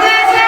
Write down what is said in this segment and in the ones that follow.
जैसे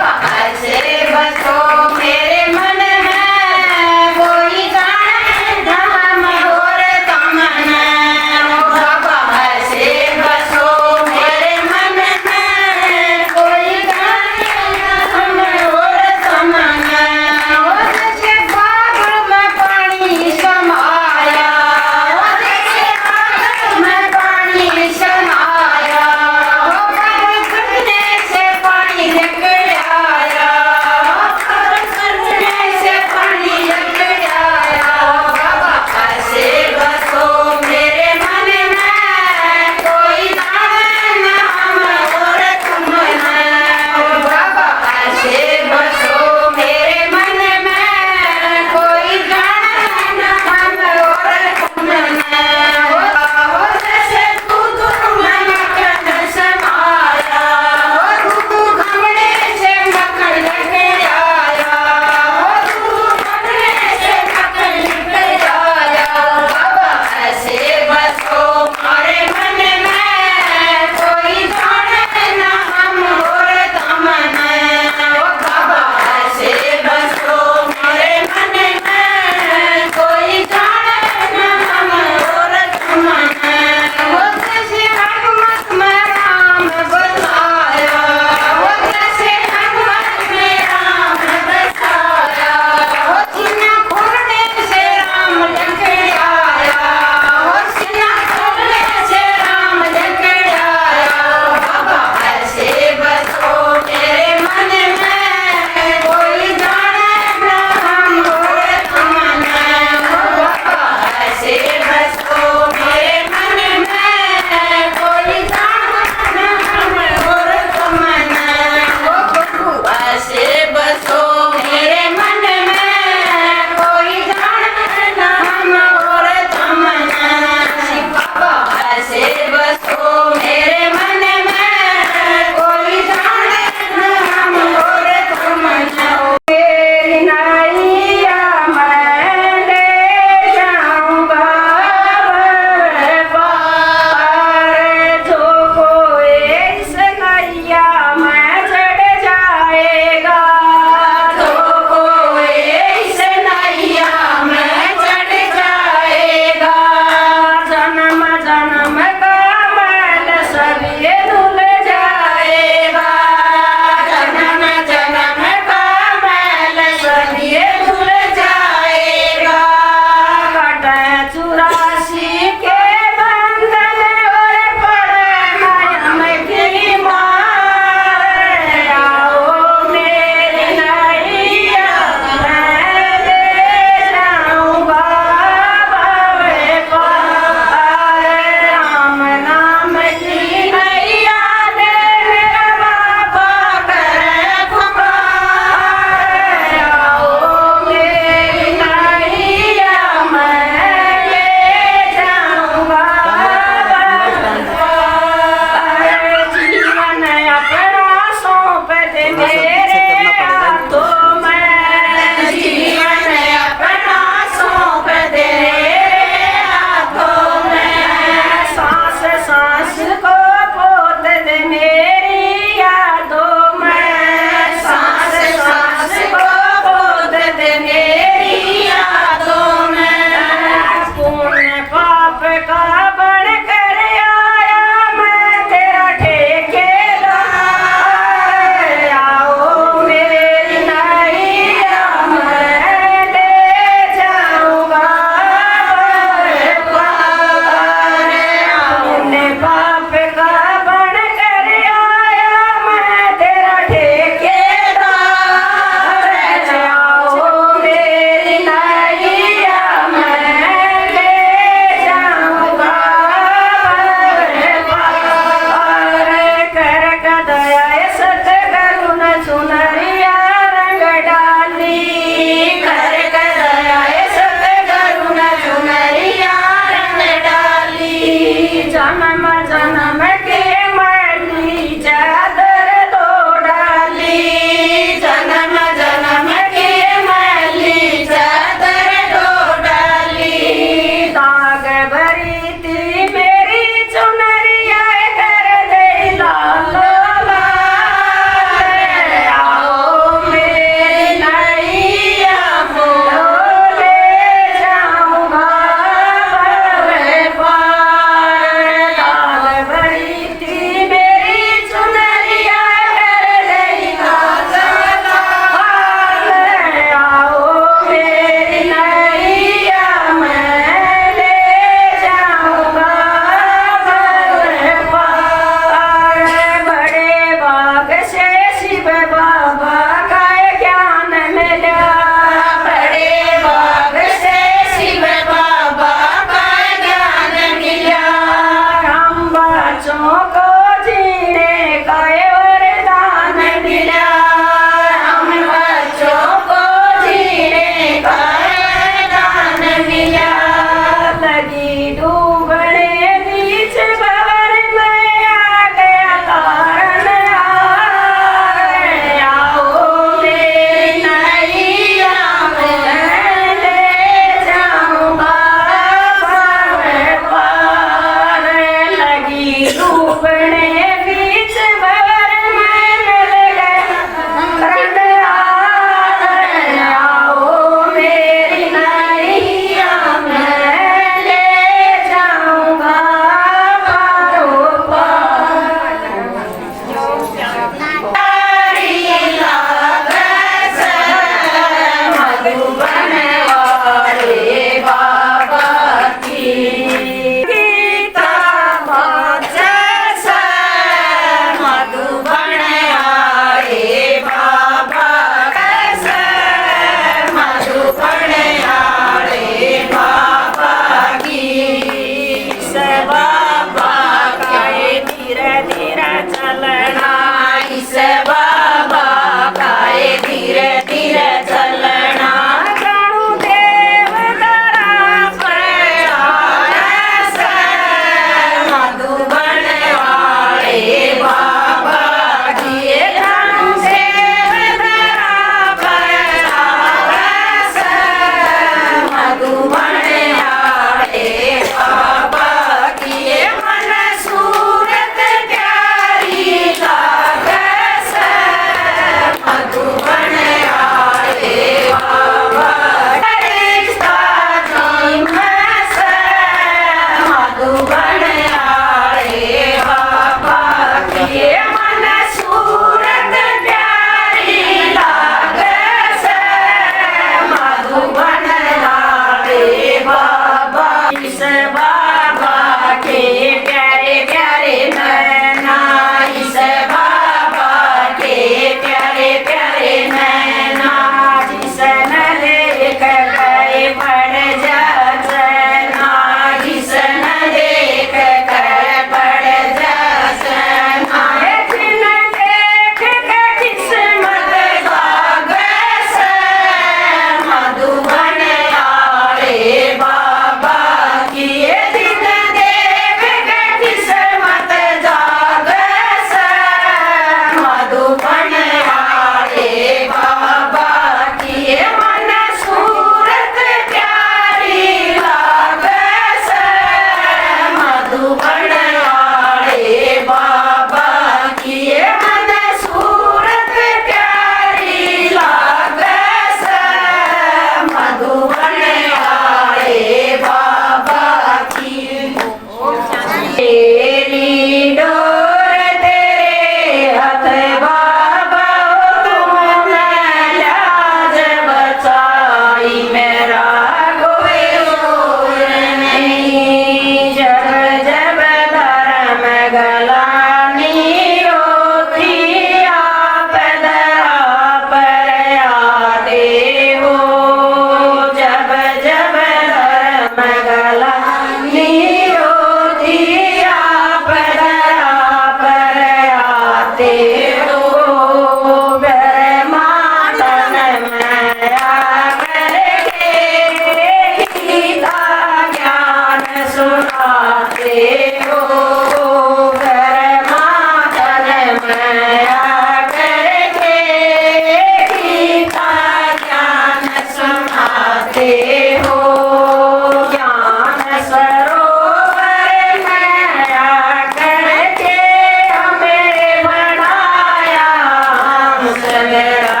मेरा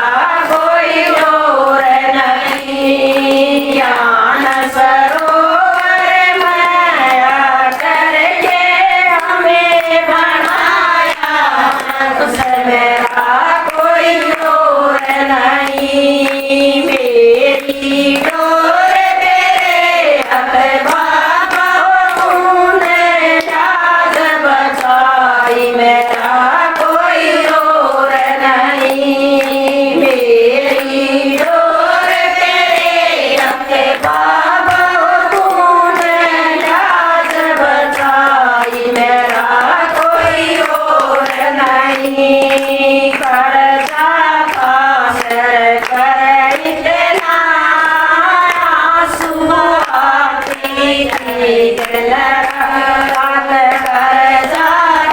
कोई और नहीं। ज्ञान सरोवर माया करके हमें बनाया, तुझसे मेरा कोई और नहीं। मेरी डोर तेरे हाथ बाबा, तूने लाज बचाई, मेरा कोई और नहीं। मेरी डोर तेरे हाथ बाबा, तूने लाज बचाई, मेरा कोई और नहीं। कर्जा पासर कर इतना आंसू आती दिल रात, कर्जा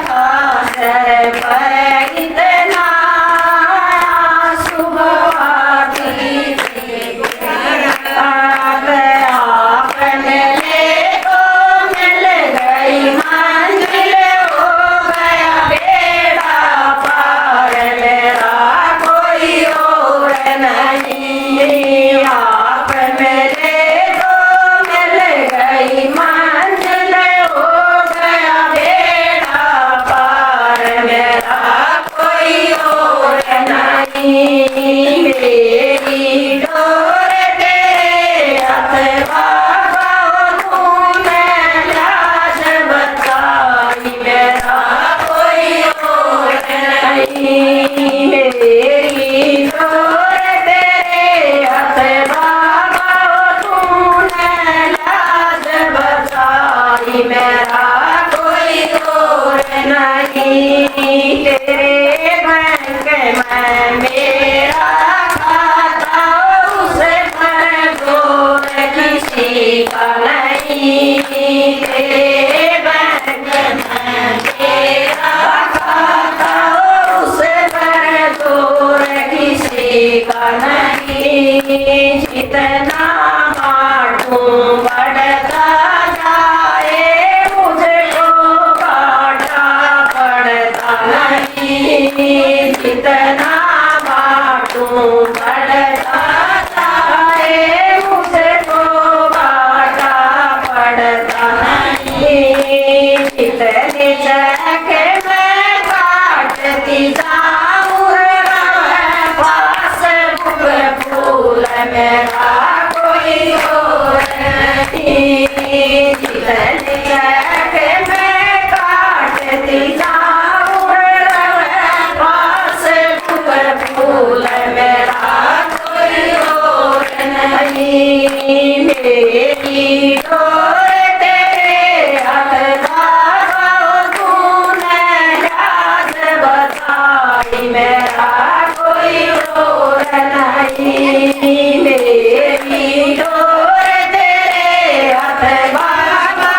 पासर पर इतना आंसू आती रात। आपने तो मिल गई मंजिल, हो गया बेड़ा पार, मेरा कोई और नहीं। आप मेरे तो मिल गई मंजिल, हो गया बेड़ा पार, मेरा कोई और नहीं। मेरी डोर तेरे हाथ बाबा, तूने लाज बचाई, मेरा कोई और नहीं। मेरी डोर तेरे हाथ बाबा, तूने लाज बचाई, मेरा कोई और नहीं। तेरे बैंक में मेरा खाता, उस पर जोर किसी का नहीं। तेरे बैंक में मेरा खाता, उस पर जोर किसी का नहीं। जितना बांटूं बढ़ता जाए, मुझको घाटा पड़ता नहीं। जितना बांटूं बढ़ता जाए, मुझको घाटा पड़ता नहीं। जितने चक मैं काटती जाऊं, पासबुक फूल मेरा कोई और नहीं। जितने चक मैं काटती जाऊं, पासबुक फूल मेरा कोई और नहीं। मेरी डोर तेरे हाथ बाबा, तूने लाज बचाई, मेरा कोई और नहीं। मेरी डोर तेरे हाथ बाबा,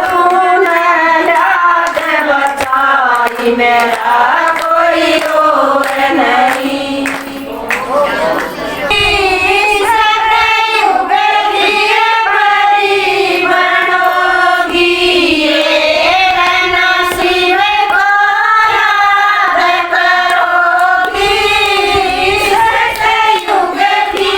तूने लाज बचाई, मेरा कोई और नहीं। सतयुग की परी बनोगी, रे नसीब को याद करोगी। सतयुग की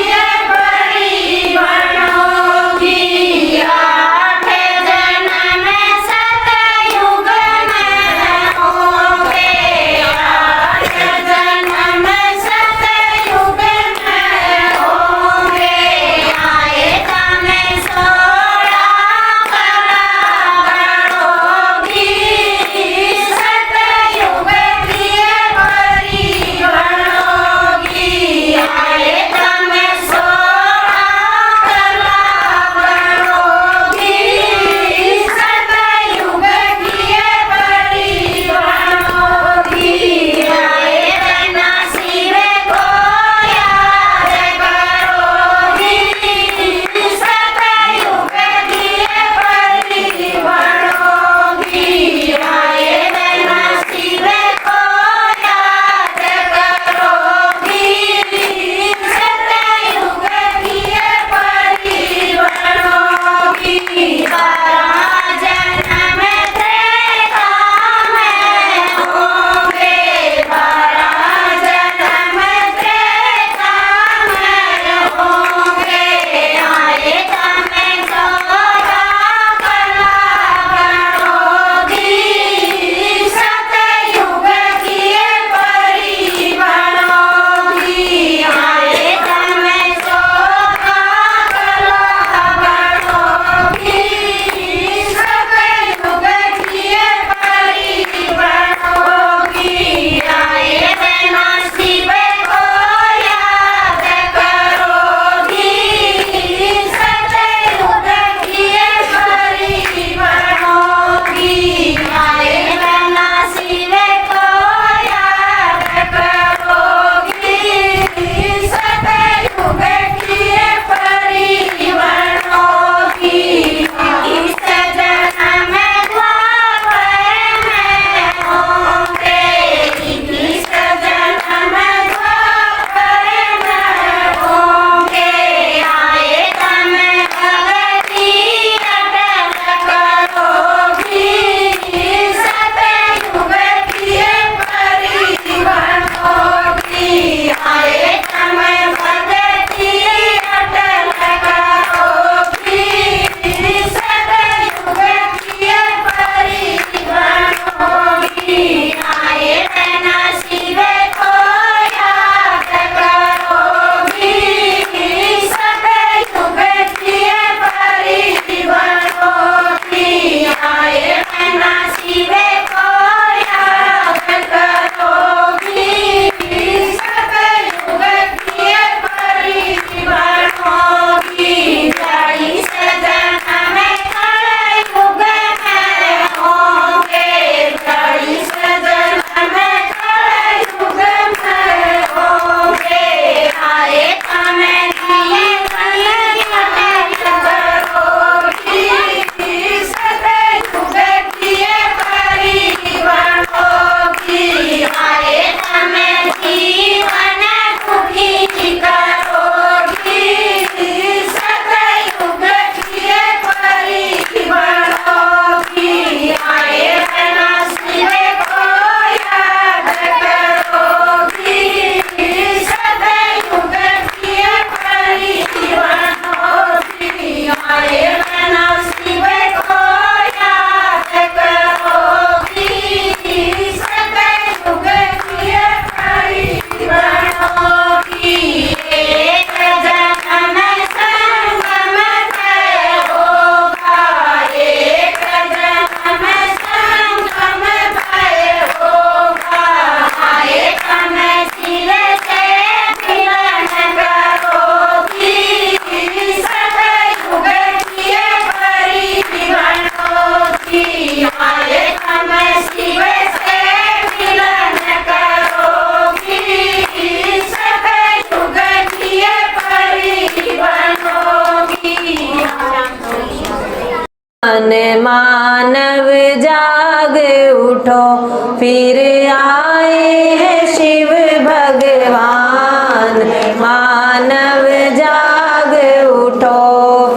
उठो फिर आए हैं शिव भगवान। मानव जाग उठो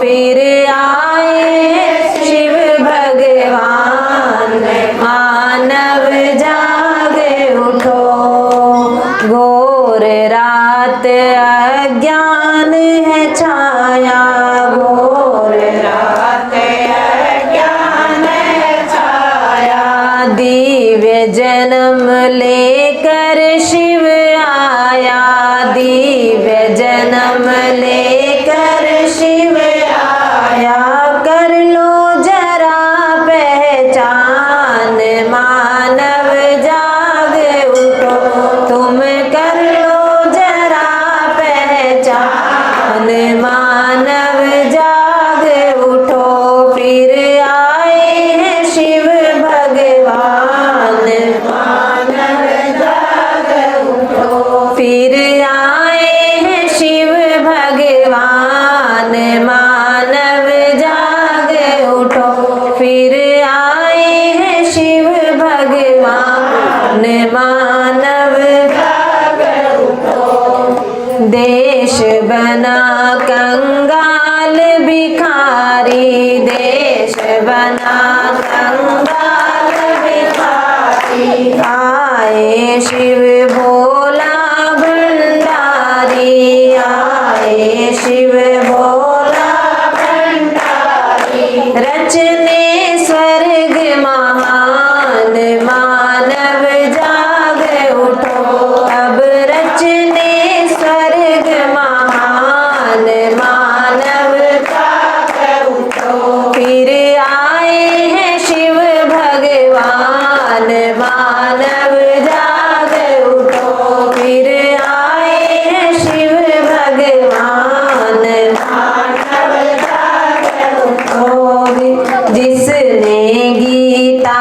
फिर आए हैं शिव भगवान। मानव जाग उठो घोर रात अज्ञान है छाया। घोर रात अज्ञान है छाया। दिव्य जन्म लेकर शिव आया। दिव्य जन्म लेकर शिव आया। कर लो जरा पहचान मानव जाग उठो तुम कर लो जरा पहचान। मानव जाग उठो फिर आए हैं शिव भगवान। मानव जाग उठो फिर आए हैं शिव भगवान। मानव जाग उठो फिर आए हैं शिव भगवान। मानव जाग उठो देश बना कंगाल भिखारी। देश बना कंगाल भिखारी। आए शिव भोला भंडारी। आए शिव भोला भंडारी। रचने स्वर्ग महान मानव जाग उठो अब रचने स्वर्ग महान। मानव जाग उठो फिर आए हैं शिव भगवान। मानव जाग उठो फिर आए हैं शिव भगवान। मानव जाग उठो जिसने गीता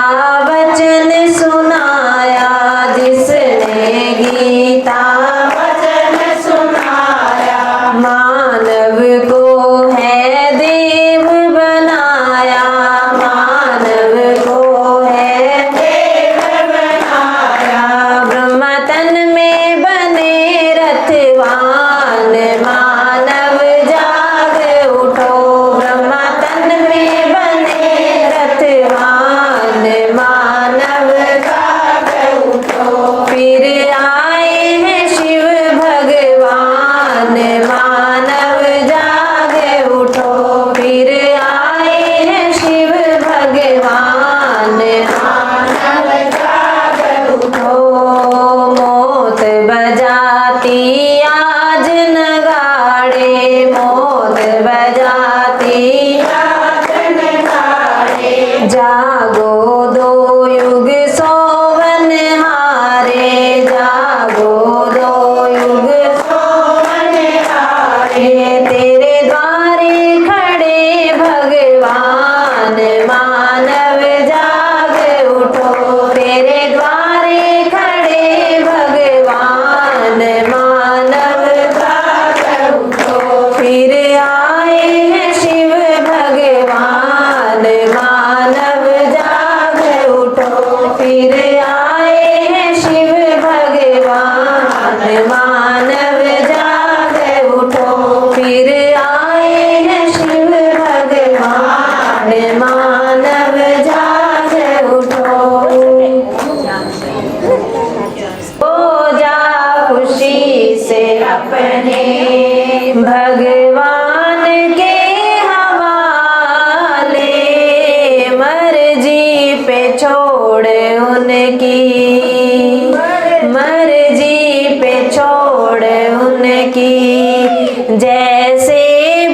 वचन सुनाया। जिसने गीता वचन सुनाया। मानव को है देव बनाया। मानव को है देव बनाया। ब्रह्म तन में बने रथवान। मानव जाग उठो ब्रह्म तन में बने रथवान। मानव जाग उठो फिर आए हैं शिव भगवान। मानव जाग उठो फिर आए हैं शिव भगवान। मानव जाग उठो मौत बजाती आज नगाड़े। मौत बजाती आज नगाड़े। जागो दो युग सोवन हारे। जागो दो युग सोवन हारे। तेरे द्वारे खड़े भगवान। मानव जाग उठो तेरे द्वारे खड़े भगवान। मानव जाग उठो फिर आए हैं शिव भगवान। मानव जाग उठो फिर आए हैं शिव भगवान। मानव जाग उठो फिर आए हैं शिव भगवान। मानव जाग उठो हो जा खुशी से अपने भगवान के हवाले। मर्जी पे छोड़ उनकी। मर्जी पे छोड़ उनकी। जैसे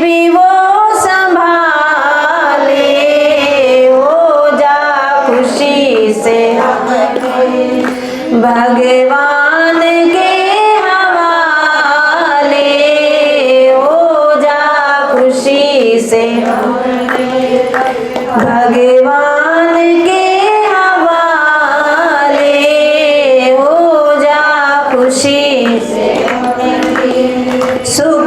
भी वो संभाले हो जा खुशी से भगवान के हवाले। हो जा खुशी से भगवान के हवाले। हो जा खुशी से सुख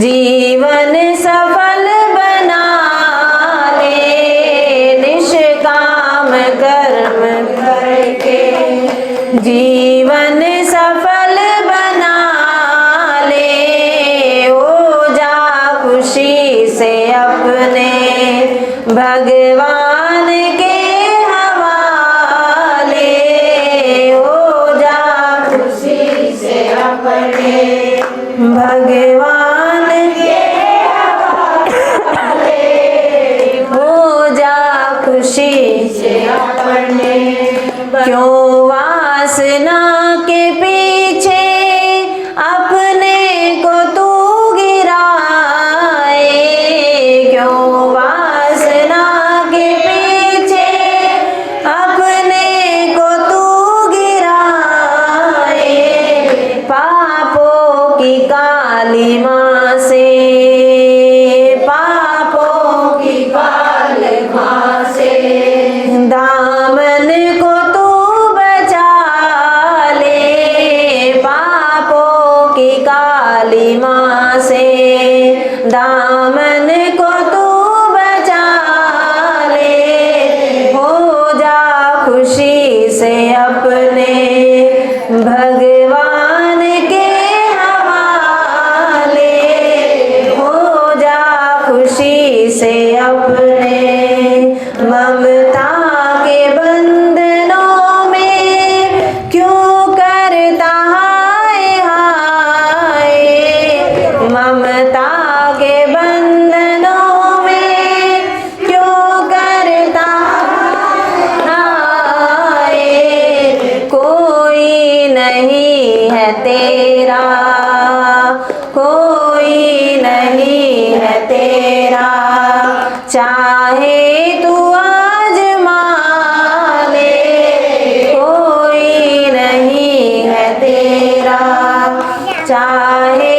जीवन सफल बना ले निष्काम कर्म करके, जीवन सफल बना ले, हो जा खुशी से अपने भगवान के हवाले, हो जा खुशी से अपने भगवान के हवाले, हो जा खुशी से अपने। क्यों वासना के पीछे अपने को तू गिराए, क्यों वासना के पीछे अपने को तू गिराए, पापों की काली माँ से, पापों की काली माँ से दामन को तू बचा ले, पापों की काली माँ से दामन को तू बचा ले, हो जा खुशी से अपने भगवान के हवाले, हो जा खुशी से अपने। ममता के बंधनों में क्यों करता हाय हाय, ममता के बंधनों में क्यों करता हाय, कोई नहीं है तेरा, कोई नहीं है तेरा, चाहे तू आजमा ले, कोई नहीं है तेरा, चाहे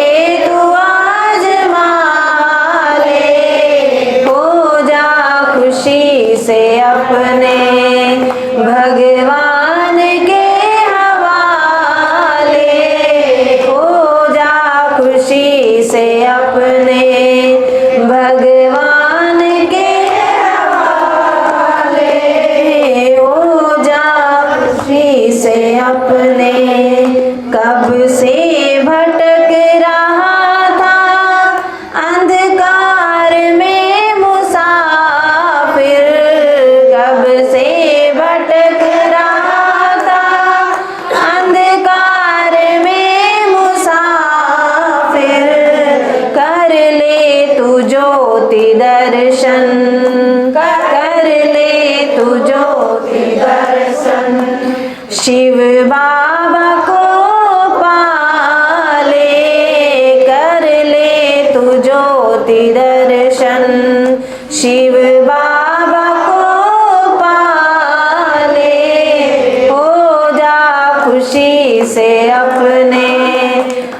तू आजमा ले, हो जा खुशी से अपने भगवान के हवाले, हो जा खुशी से अपने भगवान के हवाले, हो जा खुशी से अपने। कब से भटक रहा था अंधकार में मुसाफिर, कब से भटक रहा था अंधकार में मुसाफिर, कर ले तू ज्योति दर्शन, कर ले तू ज्योति दर्शन, शिव बाबा को पाले, कर ले तू ज्योति दर्शन, शिव बाबा को पाले, हो जा खुशी से अपने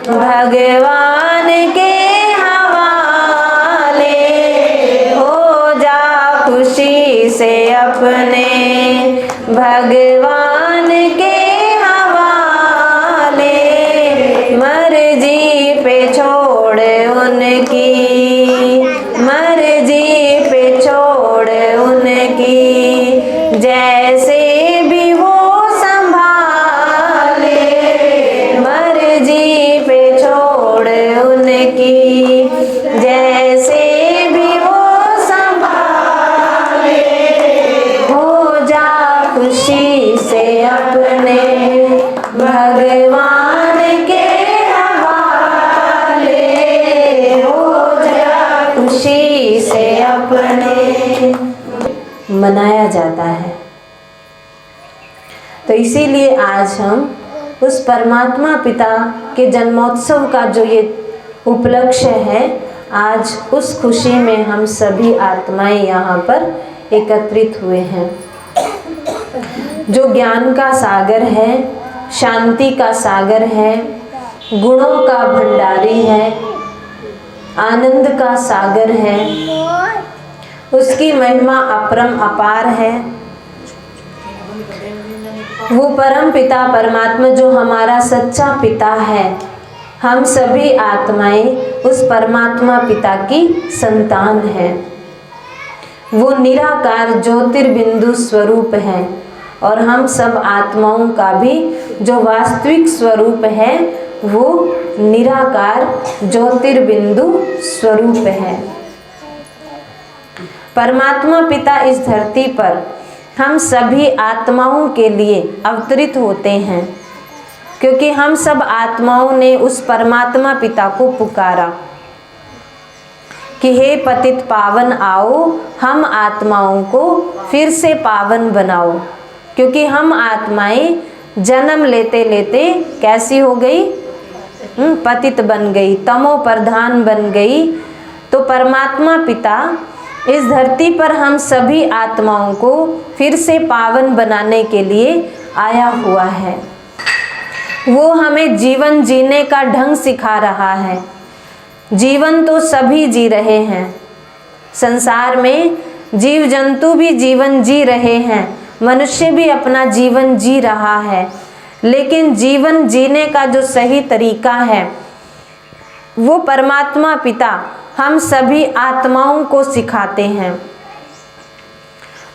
भगवान के हवाले, हो जा खुशी से अपने भगवान के हवाले, मर्जी पे छोड़ उनकी, मर्जी पे छोड़ उनकी, जैसे भी वो संभाले, मर्जी पे छोड़ उनकी, जैसे भी वो संभाले, हो जा खुशी से अपने भगवान के हवाले, हो जा खुशी से अपने। मनाया जाता है तो इसीलिए आज हम उस परमात्मा पिता के जन्मोत्सव का जो ये उपलक्ष्य है, आज उस खुशी में हम सभी आत्माएं यहाँ पर एकत्रित हुए हैं। जो ज्ञान का सागर है, शांति का सागर है, गुणों का भंडारी है, आनंद का सागर है, उसकी महिमा अपरम अपार है। वो परम पिता परमात्मा जो हमारा सच्चा पिता है, हम सभी आत्माएं उस परमात्मा पिता की संतान हैं। वो निराकार ज्योतिर्बिंदु स्वरूप है और हम सब आत्माओं का भी जो वास्तविक स्वरूप है वो निराकार ज्योतिर्बिंदु स्वरूप है। परमात्मा पिता इस धरती पर हम सभी आत्माओं के लिए अवतरित होते हैं, क्योंकि हम सब आत्माओं ने उस परमात्मा पिता को पुकारा कि हे पतित पावन आओ, हम आत्माओं को फिर से पावन बनाओ। क्योंकि हम आत्माएं जन्म लेते लेते कैसी हो गई, पतित बन गई, तमो प्रधान बन गई। तो परमात्मा पिता इस धरती पर हम सभी आत्माओं को फिर से पावन बनाने के लिए आया हुआ है। वो हमें जीवन जीने का ढंग सिखा रहा है। जीवन तो सभी जी रहे हैं, संसार में जीव जंतु भी जीवन जी रहे हैं, मनुष्य भी अपना जीवन जी रहा है, लेकिन जीवन जीने का जो सही तरीका है वो परमात्मा पिता हम सभी आत्माओं को सिखाते हैं।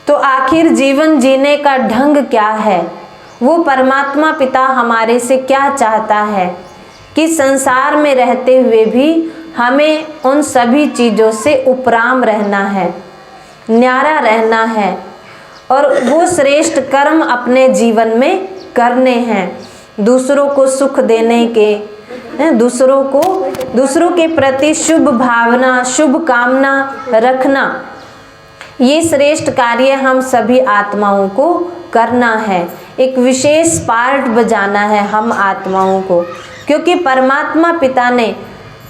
तो आखिर जीवन जीने का ढंग क्या है, वो परमात्मा पिता हमारे से क्या चाहता है कि संसार में रहते हुए भी हमें उन सभी चीज़ों से उपराम रहना है, न्यारा रहना है और वो श्रेष्ठ कर्म अपने जीवन में करने हैं। दूसरों को सुख देने के, दूसरों के प्रति शुभ भावना, शुभ कामना रखना, ये श्रेष्ठ कार्य हम सभी आत्माओं को करना है। एक विशेष पार्ट बजाना है हम आत्माओं को, क्योंकि परमात्मा पिता ने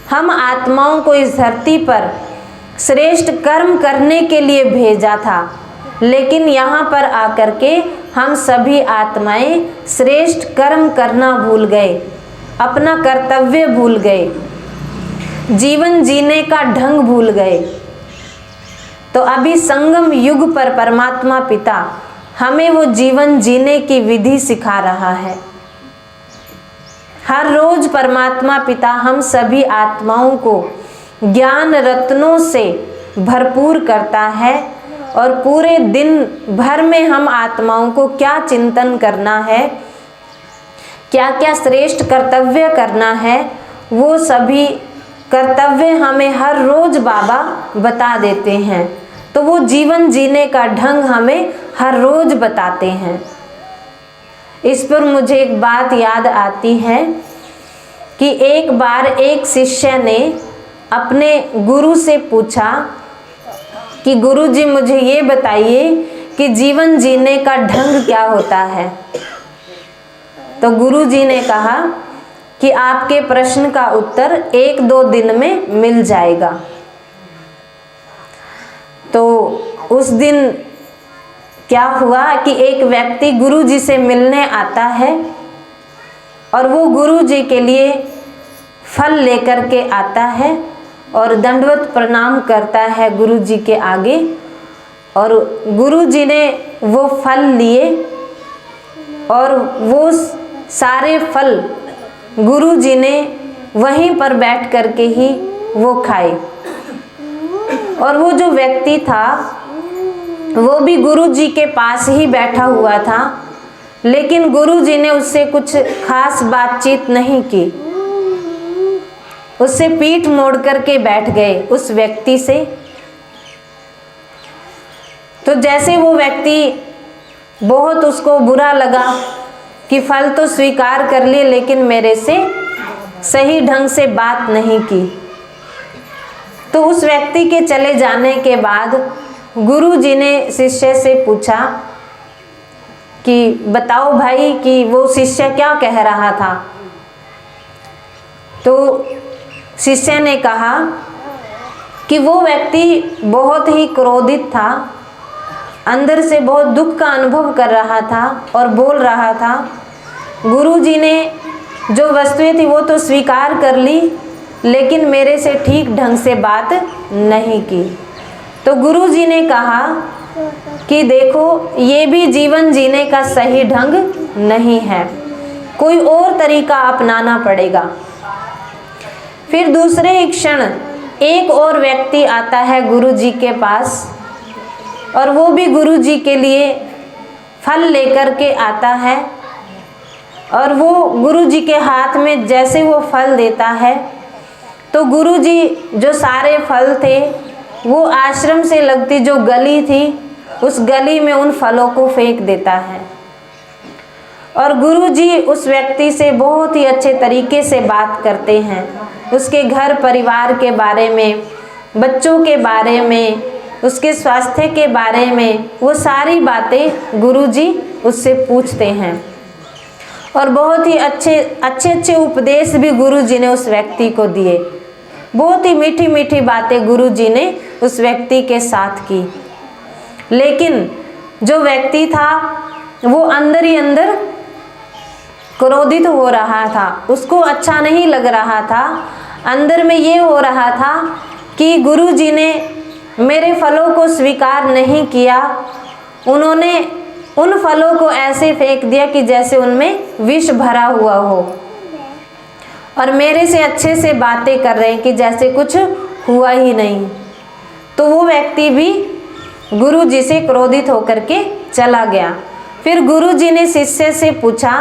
हम आत्माओं को इस धरती पर श्रेष्ठ कर्म करने के लिए भेजा था, लेकिन यहाँ पर आकर के हम सभी आत्माएं श्रेष्ठ कर्म करना भूल गए, अपना कर्तव्य भूल गए, जीवन जीने का ढंग भूल गए। तो अभी संगम युग पर परमात्मा पिता हमें वो जीवन जीने की विधि सिखा रहा है। हर रोज परमात्मा पिता हम सभी आत्माओं को ज्ञान रत्नों से भरपूर करता है और पूरे दिन भर में हम आत्माओं को क्या चिंतन करना है, क्या क्या श्रेष्ठ कर्तव्य करना है, वो सभी कर्तव्य हमें हर रोज बाबा बता देते हैं। तो वो जीवन जीने का ढंग हमें हर रोज बताते हैं। इस पर मुझे एक बात याद आती है कि एक बार एक शिष्य ने अपने गुरु से पूछा कि गुरुजी मुझे ये बताइए कि जीवन जीने का ढंग क्या होता है। तो गुरुजी ने कहा कि आपके प्रश्न का उत्तर 1-2 दिन में मिल जाएगा। तो उस दिन क्या हुआ कि एक व्यक्ति गुरुजी से मिलने आता है और वो गुरुजी के लिए फल लेकर के आता है और दंडवत प्रणाम करता है गुरुजी के आगे। और गुरुजी ने वो फल लिए और वो सारे फल गुरुजी ने वहीं पर बैठ करके ही वो खाए। और वो जो व्यक्ति था वो भी गुरुजी के पास ही बैठा हुआ था, लेकिन गुरुजी ने उससे कुछ खास बातचीत नहीं की, उससे पीठ मोड़ करके बैठ गए उस व्यक्ति से। तो जैसे वो व्यक्ति बहुत उसको बुरा लगा कि फल तो स्वीकार कर लिए लेकिन मेरे से सही ढंग से बात नहीं की। तो उस व्यक्ति के चले जाने के बाद गुरुजी ने शिष्य से पूछा कि बताओ भाई कि वो शिष्य क्या कह रहा था। तो शिष्य ने कहा कि वो व्यक्ति बहुत ही क्रोधित था, अंदर से बहुत दुख का अनुभव कर रहा था और बोल रहा था। गुरुजी ने जो वस्तुएं थी वो तो स्वीकार कर ली, लेकिन मेरे से ठीक ढंग से बात नहीं की। तो गुरुजी ने कहा कि देखो ये भी जीवन जीने का सही ढंग नहीं है, कोई और तरीका अपनाना पड़ेगा। फिर दूसरे ही क्षण एक और व्यक्ति आता है गुरु जी के पास, और वो भी गुरु जी के लिए फल लेकर के आता है। और वो गुरु जी के हाथ में जैसे वो फल देता है तो गुरु जी जो सारे फल थे वो आश्रम से लगती जो गली थी उस गली में उन फलों को फेंक देता है। और गुरु जी उस व्यक्ति से बहुत ही अच्छे तरीके से बात करते हैं, उसके घर परिवार के बारे में, बच्चों के बारे में, उसके स्वास्थ्य के बारे में, वो सारी बातें गुरु जी उससे पूछते हैं। और बहुत ही अच्छे उपदेश भी गुरु जी ने उस व्यक्ति को दिए। बहुत ही मीठी मीठी बातें गुरु जी ने उस व्यक्ति के साथ की। लेकिन जो व्यक्ति था वो अंदर ही अंदर क्रोधित हो रहा था, उसको अच्छा नहीं लग रहा था। अंदर में ये हो रहा था कि गुरु जी ने मेरे फलों को स्वीकार नहीं किया, उन्होंने उन फलों को ऐसे फेंक दिया कि जैसे उनमें विष भरा हुआ हो, और मेरे से अच्छे से बातें कर रहे हैं कि जैसे कुछ हुआ ही नहीं। तो वो व्यक्ति भी गुरु जी से क्रोधित होकर के चला गया। फिर गुरु जी ने शिष्य से पूछा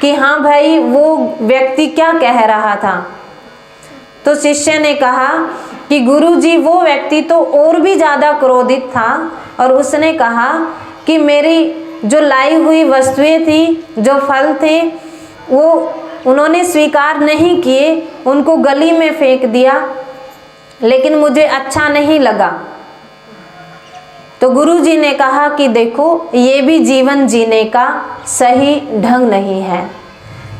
कि हाँ भाई, वो व्यक्ति क्या कह रहा था? तो शिष्य ने कहा कि गुरु जी वो व्यक्ति तो और भी ज़्यादा क्रोधित था, और उसने कहा कि मेरी जो लाई हुई वस्तुएं थी, जो फल थे, वो उन्होंने स्वीकार नहीं किए, उनको गली में फेंक दिया, लेकिन मुझे अच्छा नहीं लगा। तो गुरु जी ने कहा कि देखो, ये भी जीवन जीने का सही ढंग नहीं है।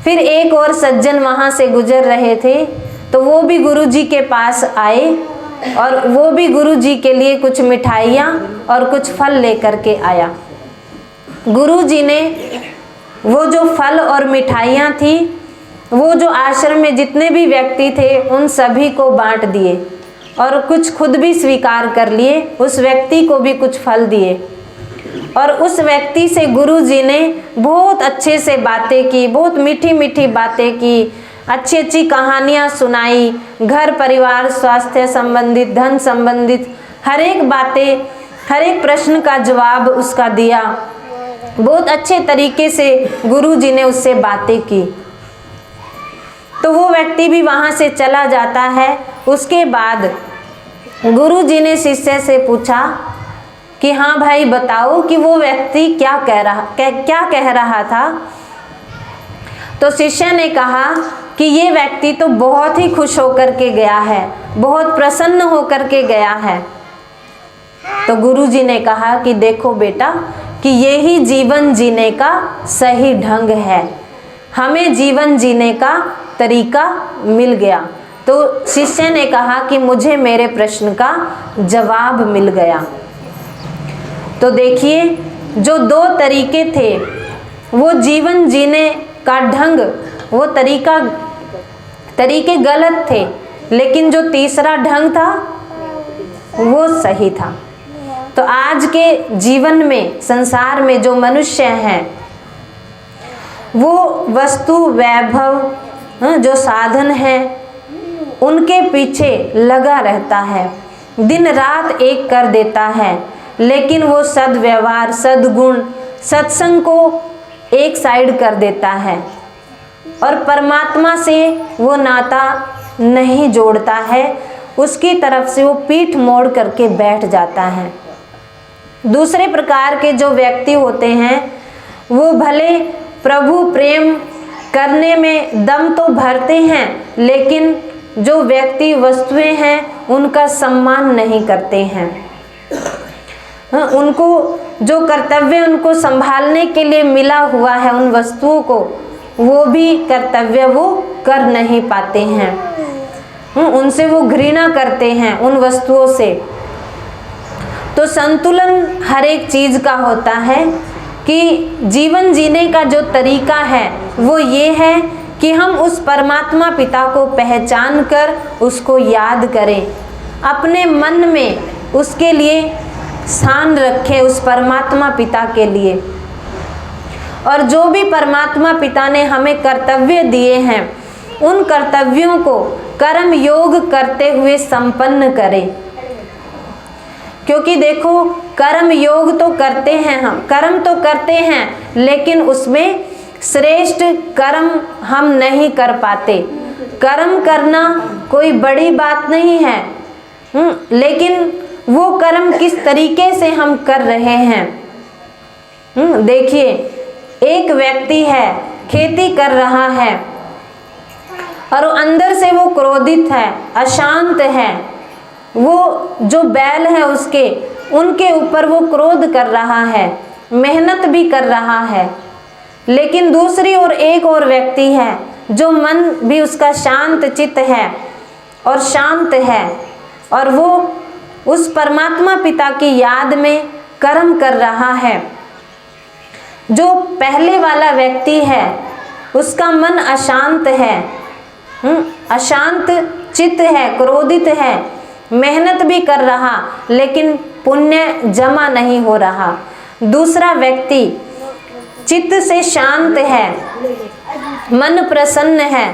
फिर एक और सज्जन वहाँ से गुजर रहे थे, तो वो भी गुरु जी के पास आए, और वो भी गुरु जी के लिए कुछ मिठाइयाँ और कुछ फल लेकर के आया। गुरु जी ने वो जो फल और मिठाइयाँ थी वो जो आश्रम में जितने भी व्यक्ति थे उन सभी को बांट दिए, और कुछ खुद भी स्वीकार कर लिए, उस व्यक्ति को भी कुछ फल दिए। और उस व्यक्ति से गुरु जी ने बहुत अच्छे से बातें की, बहुत मीठी मीठी बातें की, अच्छी अच्छी कहानियाँ सुनाई, घर परिवार स्वास्थ्य संबंधित, धन संबंधित हर एक बातें, हर एक प्रश्न का जवाब उसका दिया। बहुत अच्छे तरीके से गुरु जी ने उससे बातें की। तो वो व्यक्ति भी वहाँ से चला जाता है। उसके बाद गुरु जी ने शिष्य से पूछा कि हाँ भाई, बताओ कि वो व्यक्ति क्या कह रहा था? तो शिष्य ने कहा कि ये व्यक्ति तो बहुत ही खुश होकर के गया है, बहुत प्रसन्न होकर के गया है। तो गुरु जी ने कहा कि देखो बेटा, कि यही जीवन जीने का सही ढंग है, हमें जीवन जीने का तरीका मिल गया। तो शिष्य ने कहा कि मुझे मेरे प्रश्न का जवाब मिल गया। तो देखिए, जो दो तरीके थे वो जीवन जीने का ढंग, वो तरीके गलत थे, लेकिन जो तीसरा ढंग था वो सही था। तो आज के जीवन में, संसार में जो मनुष्य हैं वो वस्तु वैभव, जो साधन है, उनके पीछे लगा रहता है, दिन रात एक कर देता है, लेकिन वो सद्व्यवहार, सद्गुण, सत्संग को एक साइड कर देता है, और परमात्मा से वो नाता नहीं जोड़ता है, उसकी तरफ से वो पीठ मोड़ करके बैठ जाता है। दूसरे प्रकार के जो व्यक्ति होते हैं वो भले प्रभु प्रेम करने में दम तो भरते हैं, लेकिन जो व्यक्ति वस्तुएं हैं उनका सम्मान नहीं करते हैं। उनको जो कर्तव्य उनको संभालने के लिए मिला हुआ है, उन वस्तुओं को, वो भी कर्तव्य वो कर नहीं पाते हैं। उनसे वो घृणा करते हैं, उन वस्तुओं से। तो संतुलन हर एक चीज का होता है कि जीवन जीने का जो तरीका है वो ये है कि हम उस परमात्मा पिता को पहचान कर उसको याद करें, अपने मन में उसके लिए स्थान रखें, उस परमात्मा पिता के लिए। और जो भी परमात्मा पिता ने हमें कर्तव्य दिए हैं, उन कर्तव्यों को कर्म योग करते हुए संपन्न करे। क्योंकि देखो कर्म योग तो करते हैं, हम कर्म तो करते हैं, लेकिन उसमें श्रेष्ठ कर्म हम नहीं कर पाते। कर्म करना कोई बड़ी बात नहीं है, लेकिन वो कर्म किस तरीके से हम कर रहे हैं। देखिए, एक व्यक्ति है, खेती कर रहा है और अंदर से वो क्रोधित है, अशांत है। वो जो बैल है उसके, उनके ऊपर वो क्रोध कर रहा है, मेहनत भी कर रहा है। लेकिन दूसरी ओर एक और व्यक्ति है जो मन भी उसका शांत चित्त है और शांत है, और वो उस परमात्मा पिता की याद में कर्म कर रहा है। जो पहले वाला व्यक्ति है उसका मन अशांत है, अशांत चित्त है, क्रोधित है, मेहनत भी कर रहा लेकिन पुण्य जमा नहीं हो रहा। दूसरा व्यक्ति चित्त से शांत है, मन प्रसन्न है,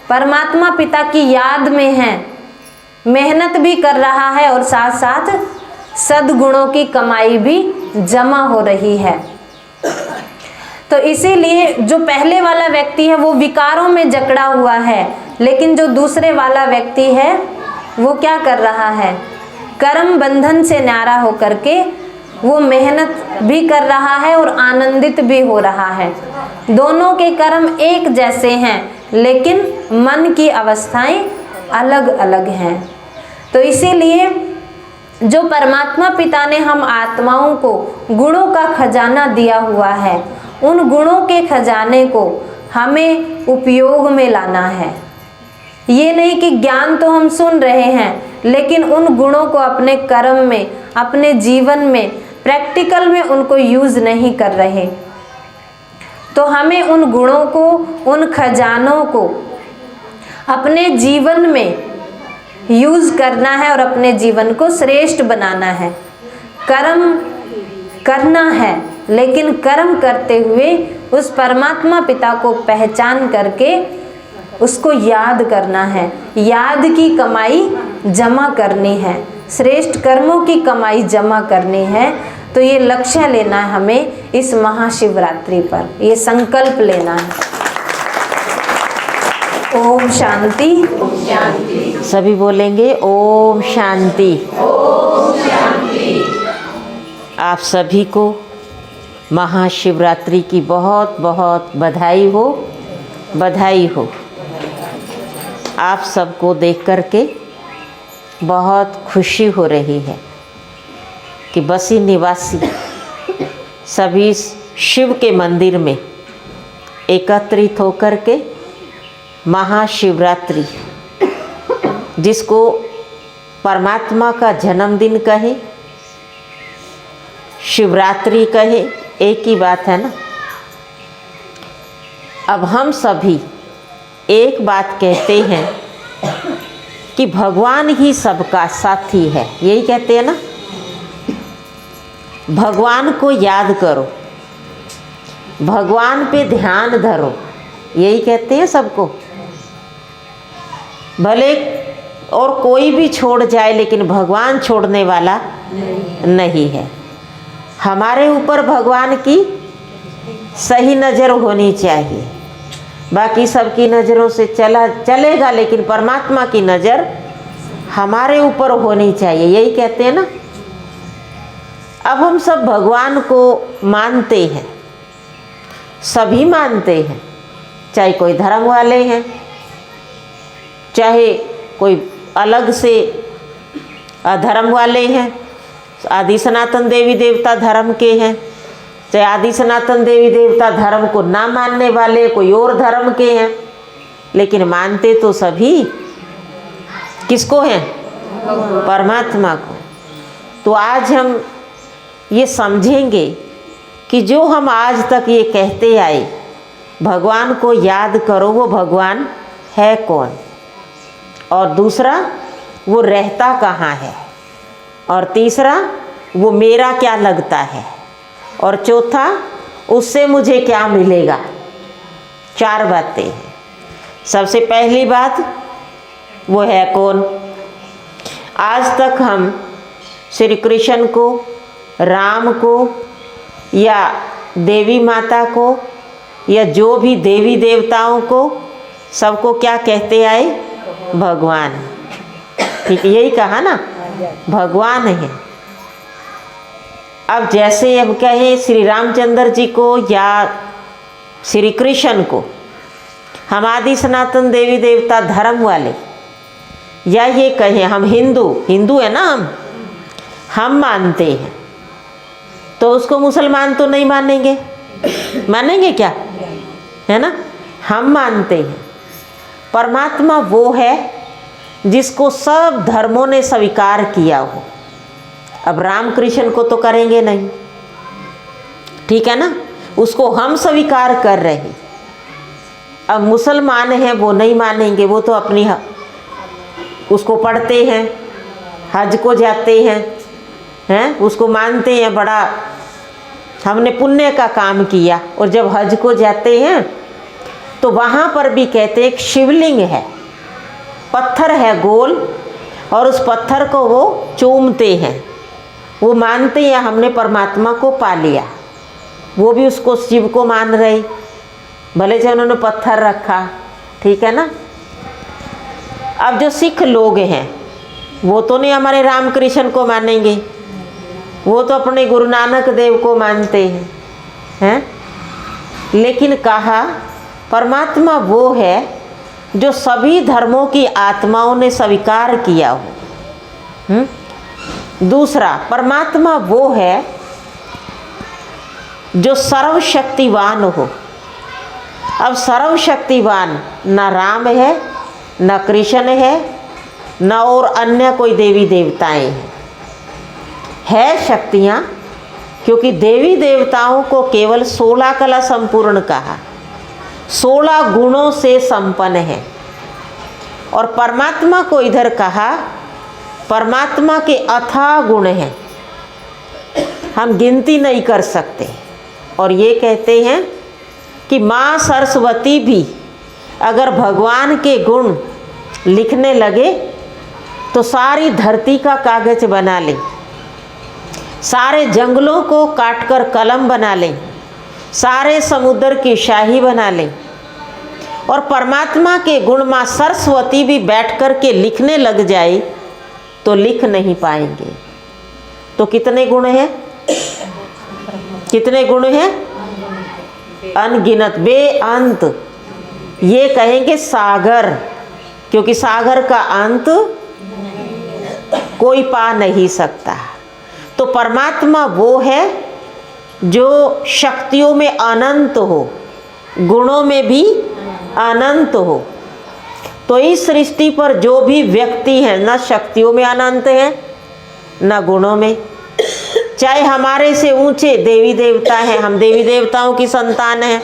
परमात्मा पिता की याद में है, मेहनत भी कर रहा है और साथ साथ सद्गुणों की कमाई भी जमा हो रही है। तो इसीलिए जो पहले वाला व्यक्ति है वो विकारों में जकड़ा हुआ है, लेकिन जो दूसरे वाला व्यक्ति है वो क्या कर रहा है, कर्म बंधन से न्यारा होकर के वो मेहनत भी कर रहा है और आनंदित भी हो रहा है। दोनों के कर्म एक जैसे हैं, लेकिन मन की अवस्थाएं अलग अलग हैं। तो इसीलिए जो परमात्मा पिता ने हम आत्माओं को गुणों का खजाना दिया हुआ है, उन गुणों के खजाने को हमें उपयोग में लाना है। ये नहीं कि ज्ञान तो हम सुन रहे हैं, लेकिन उन गुणों को अपने कर्म में, अपने जीवन में, प्रैक्टिकल में उनको यूज नहीं कर रहे। तो हमें उन गुणों को, उन खजानों को अपने जीवन में यूज करना है और अपने जीवन को श्रेष्ठ बनाना है। कर्म करना है, लेकिन कर्म करते हुए उस परमात्मा पिता को पहचान करके उसको याद करना है, याद की कमाई जमा करनी है, श्रेष्ठ कर्मों की कमाई जमा करनी है। तो ये लक्ष्य लेना है हमें इस महाशिवरात्रि पर, ये संकल्प लेना है। ओम शांति। सभी बोलेंगे ओम शांति। आप सभी को महाशिवरात्रि की बहुत बहुत बधाई हो, बधाई हो। आप सबको देख करके बहुत खुशी हो रही है कि बसी निवासी सभी शिव के मंदिर में एकत्रित होकर के महाशिवरात्रि, जिसको परमात्मा का जन्मदिन कहे, शिवरात्रि कहे, एक ही बात है ना। अब हम सभी एक बात कहते हैं कि भगवान ही सबका साथी है, यही कहते हैं ना। भगवान को याद करो, भगवान पे ध्यान धरो, यही कहते हैं सबको। भले और कोई भी छोड़ जाए, लेकिन भगवान छोड़ने वाला नहीं है। हमारे ऊपर भगवान की सही नज़र होनी चाहिए, बाकी सबकी नज़रों से चलेगा, लेकिन परमात्मा की नज़र हमारे ऊपर होनी चाहिए, यही कहते हैं ना। अब हम सब भगवान को मानते हैं, सभी मानते हैं, चाहे कोई धर्म वाले हैं, चाहे कोई अलग से अधर्म वाले हैं, आदि सनातन देवी देवता धर्म के हैं, चाहे आदि सनातन देवी देवता धर्म को ना मानने वाले कोई और धर्म के हैं, लेकिन मानते तो सभी किसको हैं? परमात्मा को। तो आज हम ये समझेंगे कि जो हम आज तक ये कहते आए, भगवान को याद करो, वो भगवान है कौन, और दूसरा वो रहता कहाँ है, और तीसरा वो मेरा क्या लगता है, और चौथा उससे मुझे क्या मिलेगा। चार बातें हैं। सबसे पहली बात वो है कौन। आज तक हम श्री कृष्ण को, राम को या देवी माता को या जो भी देवी देवताओं को सबको क्या कहते आए, भगवान। ठीक, यही कहा ना, भगवान है। अब जैसे हम कहें श्री रामचंद्र जी को या श्री कृष्ण को हम आदि सनातन देवी देवता धर्म वाले, या ये कहें हम हिंदू है ना, हम मानते हैं, तो उसको मुसलमान तो नहीं मानेंगे, मानेंगे क्या, है ना। हम मानते हैं परमात्मा वो है जिसको सब धर्मों ने स्वीकार किया हो। अब राम कृष्ण को तो करेंगे नहीं, ठीक है ना, उसको हम स्वीकार कर रहे। अब मुसलमान हैं वो नहीं मानेंगे, वो तो अपनी उसको पढ़ते हैं, हज को जाते हैं, उसको मानते हैं बड़ा हमने पुण्य का काम किया। और जब हज को जाते हैं तो वहाँ पर भी कहते हैं एक शिवलिंग है, पत्थर है गोल, और उस पत्थर को वो चूमते हैं, वो मानते हैं हमने परमात्मा को पा लिया। वो भी उसको शिव को मान रहे, भले से उन्होंने पत्थर रखा, ठीक है ना। अब जो सिख लोग हैं वो तो नहीं हमारे राम कृष्ण को मानेंगे, वो तो अपने गुरु नानक देव को मानते हैं। लेकिन कहा परमात्मा वो है जो सभी धर्मों की आत्माओं ने स्वीकार किया हो। दूसरा, परमात्मा वो है जो सर्वशक्तिवान हो। अब सर्वशक्तिवान न राम है, न कृष्ण है, न और अन्य कोई देवी देवताएं हैं। है शक्तियाँ, क्योंकि देवी देवताओं को केवल 16 कला संपूर्ण कहा, 16 गुणों से संपन्न है। और परमात्मा को इधर कहा परमात्मा के अथाह गुण हैं, हम गिनती नहीं कर सकते। और ये कहते हैं कि माँ सरस्वती भी अगर भगवान के गुण लिखने लगे तो सारी धरती का कागज बना लें, सारे जंगलों को काटकर कलम बना लें, सारे समुद्र की शाही बना लें। और परमात्मा के गुण माँ सरस्वती भी बैठ कर के लिखने लग जाए तो लिख नहीं पाएंगे। तो कितने गुण हैं, कितने गुण हैं, अनगिनत, बेअंत। ये कहेंगे सागर, क्योंकि सागर का अंत कोई पा नहीं सकता। तो परमात्मा वो है जो शक्तियों में अनंत हो, गुणों में भी अनंत हो। तो इस सृष्टि पर जो भी व्यक्ति हैं न शक्तियों में अनंत हैं न गुणों में। चाहे हमारे से ऊंचे देवी देवता हैं, हम देवी देवताओं की संतान हैं,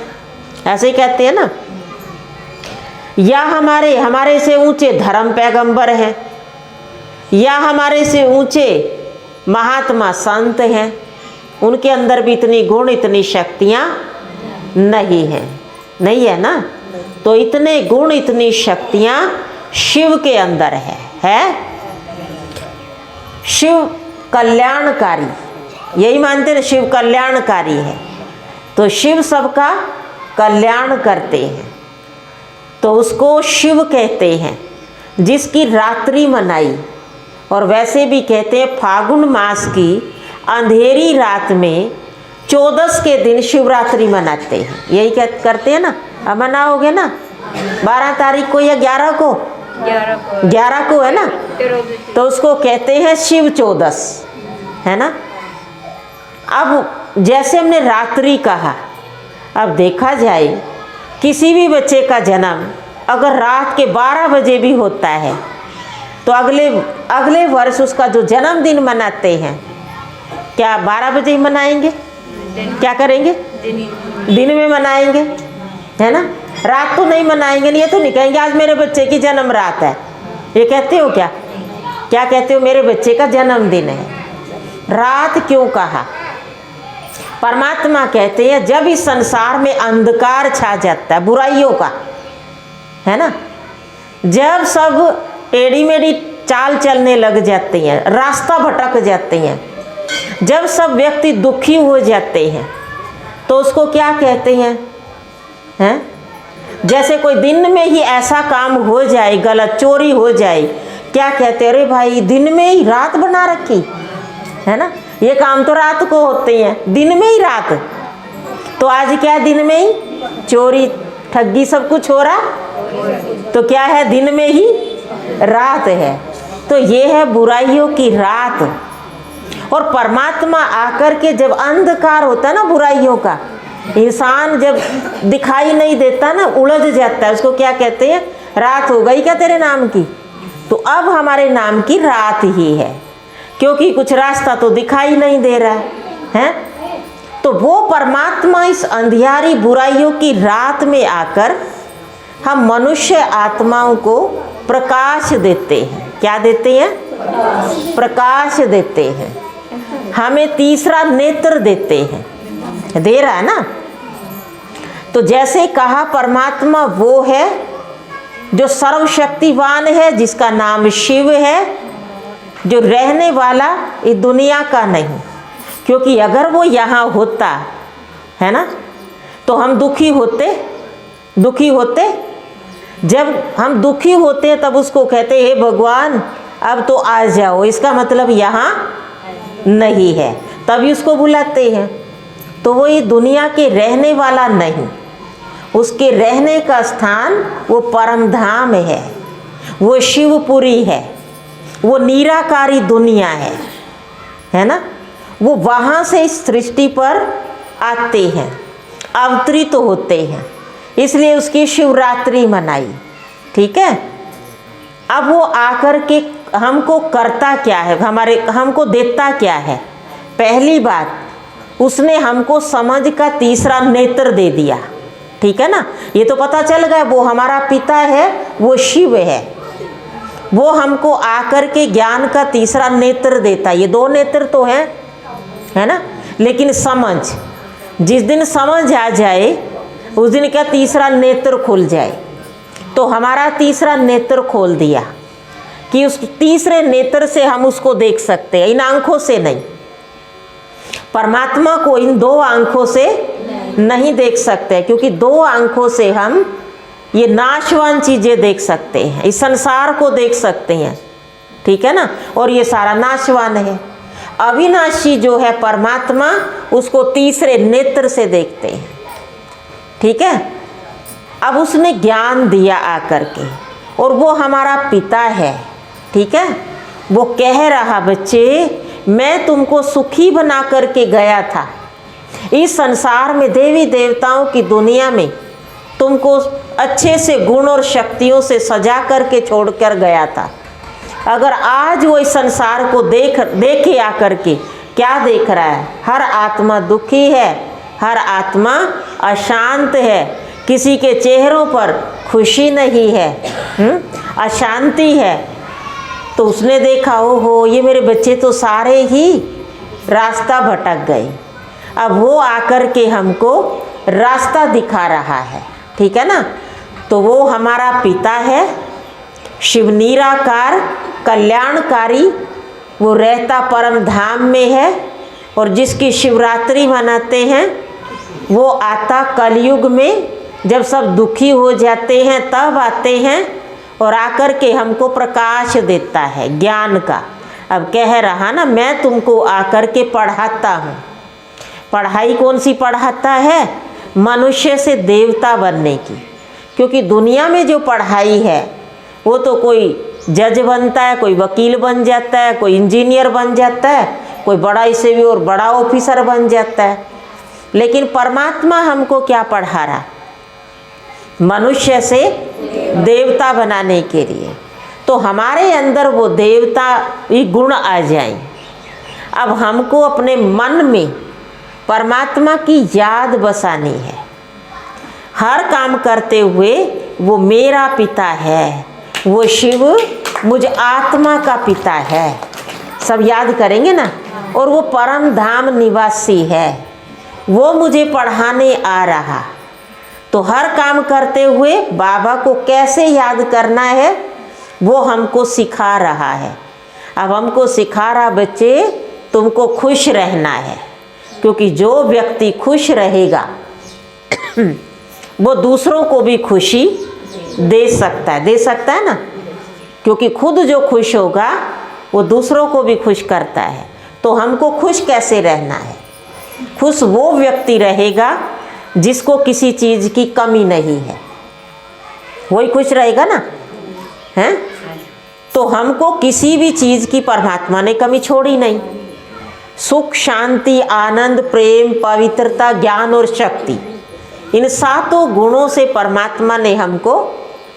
ऐसे ही कहते हैं ना, या हमारे से ऊंचे धर्म पैगंबर हैं, या हमारे से ऊंचे महात्मा संत हैं, उनके अंदर भी इतनी गुण इतनी शक्तियाँ नहीं हैं, नहीं है ना। तो इतने गुण इतनी शक्तियाँ शिव के अंदर है। शिव कल्याणकारी, यही मानते हैं शिव कल्याणकारी है। तो शिव सबका कल्याण करते हैं, तो उसको शिव कहते हैं। जिसकी रात्रि मनाई, और वैसे भी कहते हैं फागुन मास की अंधेरी रात में 14 के दिन शिवरात्रि मनाते हैं, यही करते हैं ना। अब मनाओगे ना 12 तारीख को या 11 को, 11 को है ना, तो उसको कहते हैं शिव 14, है ना। अब जैसे हमने रात्रि कहा, अब देखा जाए किसी भी बच्चे का जन्म अगर रात के 12 बजे भी होता है तो अगले वर्ष उसका जो जन्मदिन मनाते हैं, क्या 12 बजे ही मनाएंगे, क्या करेंगे, दिन में मनाएंगे, है ना। रात तो नहीं मनाएंगे, नहीं, ये तो नहीं कहेंगे आज मेरे बच्चे की जन्म रात है, ये कहते हो क्या, क्या कहते हो, मेरे बच्चे का जन्मदिन है। रात क्यों कहा, परमात्मा कहते हैं जब इस संसार में अंधकार छा जाता है बुराइयों का, है ना, जब सब टेढ़ी मेढ़ी चाल चलने लग जाते हैं, रास्ता भटक जाते हैं। जब सब व्यक्ति दुखी हो जाते हैं तो उसको क्या कहते हैं? जैसे कोई दिन में ही ऐसा काम हो जाए, गलत चोरी हो जाए, क्या कहते हैं? अरे भाई दिन में ही रात बना रखी है ना, ये काम तो रात को होते हैं, दिन में ही रात। तो आज क्या दिन में ही चोरी ठगी सब कुछ हो रहा, तो क्या है? दिन में ही रात है। तो ये है बुराइयों की रात। और परमात्मा आकर के जब अंधकार होता है ना बुराइयों का, इंसान जब दिखाई नहीं देता ना, उलझ जाता है, उसको क्या कहते हैं? रात हो गई क्या तेरे नाम की? तो अब हमारे नाम की रात ही है, क्योंकि कुछ रास्ता तो दिखाई नहीं दे रहा है। तो वो परमात्मा इस अंधियारी बुराइयों की रात में आकर हम मनुष्य आत्माओं को प्रकाश देते हैं। क्या देते हैं? प्रकाश देते हैं, हमें तीसरा नेत्र देते हैं, दे रहा है ना। तो जैसे कहा परमात्मा वो है जो सर्वशक्तिवान है, जिसका नाम शिव है, जो रहने वाला इस दुनिया का नहीं। क्योंकि अगर वो यहाँ होता है ना तो हम दुखी होते। जब हम दुखी होते हैं तब उसको कहते हे भगवान अब तो आ जाओ, इसका मतलब यहाँ नहीं है, तभी उसको बुलाते हैं। तो वो ये दुनिया के रहने वाला नहीं, उसके रहने का स्थान वो परम धाम है, वो शिवपुरी है, वो निराकारी दुनिया है ना। वो वहाँ से इस सृष्टि पर आते हैं, अवतरित होते हैं, इसलिए उसकी शिवरात्रि मनाई। ठीक है। अब वो आकर के हमको करता क्या है, हमको देता क्या है? पहली बात उसने हमको समझ का तीसरा नेत्र दे दिया। ठीक है ना, ये तो पता चल गया वो हमारा पिता है, वो शिव है, वो हमको आकर के ज्ञान का तीसरा नेत्र देता है। ये दो नेत्र तो है ना, लेकिन समझ, जिस दिन समझ आ जाए उस दिन क्या तीसरा नेत्र खुल जाए। तो हमारा तीसरा नेत्र खोल दिया कि उस तीसरे नेत्र से हम उसको देख सकते हैं, इन आंखों से नहीं। परमात्मा को इन दो आंखों से नहीं देख सकते, क्योंकि दो आंखों से हम ये नाशवान चीजें देख सकते हैं, इस संसार को देख सकते हैं। ठीक है ना, और ये सारा नाशवान है। अविनाशी जो है परमात्मा, उसको तीसरे नेत्र से देखते हैं। ठीक है। अब उसने ज्ञान दिया आकर के, और वो हमारा पिता है। ठीक है। वो कह रहा बच्चे मैं तुमको सुखी बना करके गया था, इस संसार में देवी देवताओं की दुनिया में तुमको अच्छे से गुण और शक्तियों से सजा करके छोड़कर गया था। अगर आज वो इस संसार को देखे आकर के क्या देख रहा है? हर आत्मा दुखी है, हर आत्मा अशांत है, किसी के चेहरों पर खुशी नहीं है, अशांति है। तो उसने देखा ओहो ये मेरे बच्चे तो सारे ही रास्ता भटक गए। अब वो आकर के हमको रास्ता दिखा रहा है। ठीक है ना। तो वो हमारा पिता है, शिव निराकार कल्याणकारी, वो रहता परम धाम में है, और जिसकी शिवरात्रि मनाते हैं वो आता कलयुग में, जब सब दुखी हो जाते हैं तब आते हैं, और आकर के हमको प्रकाश देता है ज्ञान का। अब कह रहा ना मैं तुमको आकर के पढ़ाता हूँ। पढ़ाई कौन सी पढ़ाता है? मनुष्य से देवता बनने की। क्योंकि दुनिया में जो पढ़ाई है वो तो कोई जज बनता है, कोई वकील बन जाता है, कोई इंजीनियर बन जाता है, कोई बड़ा इससे भी और बड़ा ऑफिसर बन जाता है। लेकिन परमात्मा हमको क्या पढ़ा रहा? मनुष्य से देवता बनाने के लिए। तो हमारे अंदर वो देवता ये गुण आ जाए। अब हमको अपने मन में परमात्मा की याद बसानी है। हर काम करते हुए वो मेरा पिता है, वो शिव मुझ आत्मा का पिता है, सब याद करेंगे ना। और वो परम धाम निवासी है, वो मुझे पढ़ाने आ रहा। तो हर काम करते हुए बाबा को कैसे याद करना है? वो हमको सिखा रहा है। अब हमको सिखा रहा बच्चे तुमको खुश रहना है, क्योंकि जो व्यक्ति खुश रहेगा वो दूसरों को भी खुशी दे सकता है ना, क्योंकि खुद जो खुश होगा वो दूसरों को भी खुश करता है। तो हमको खुश कैसे रहना है? खुश वो व्यक्ति रहेगा जिसको किसी चीज़ की कमी नहीं है, वही खुश रहेगा ना, हैं? तो हमको किसी भी चीज़ की परमात्मा ने कमी छोड़ी नहीं। सुख, शांति, आनंद, प्रेम, पवित्रता, ज्ञान और शक्ति, इन 7 गुणों से परमात्मा ने हमको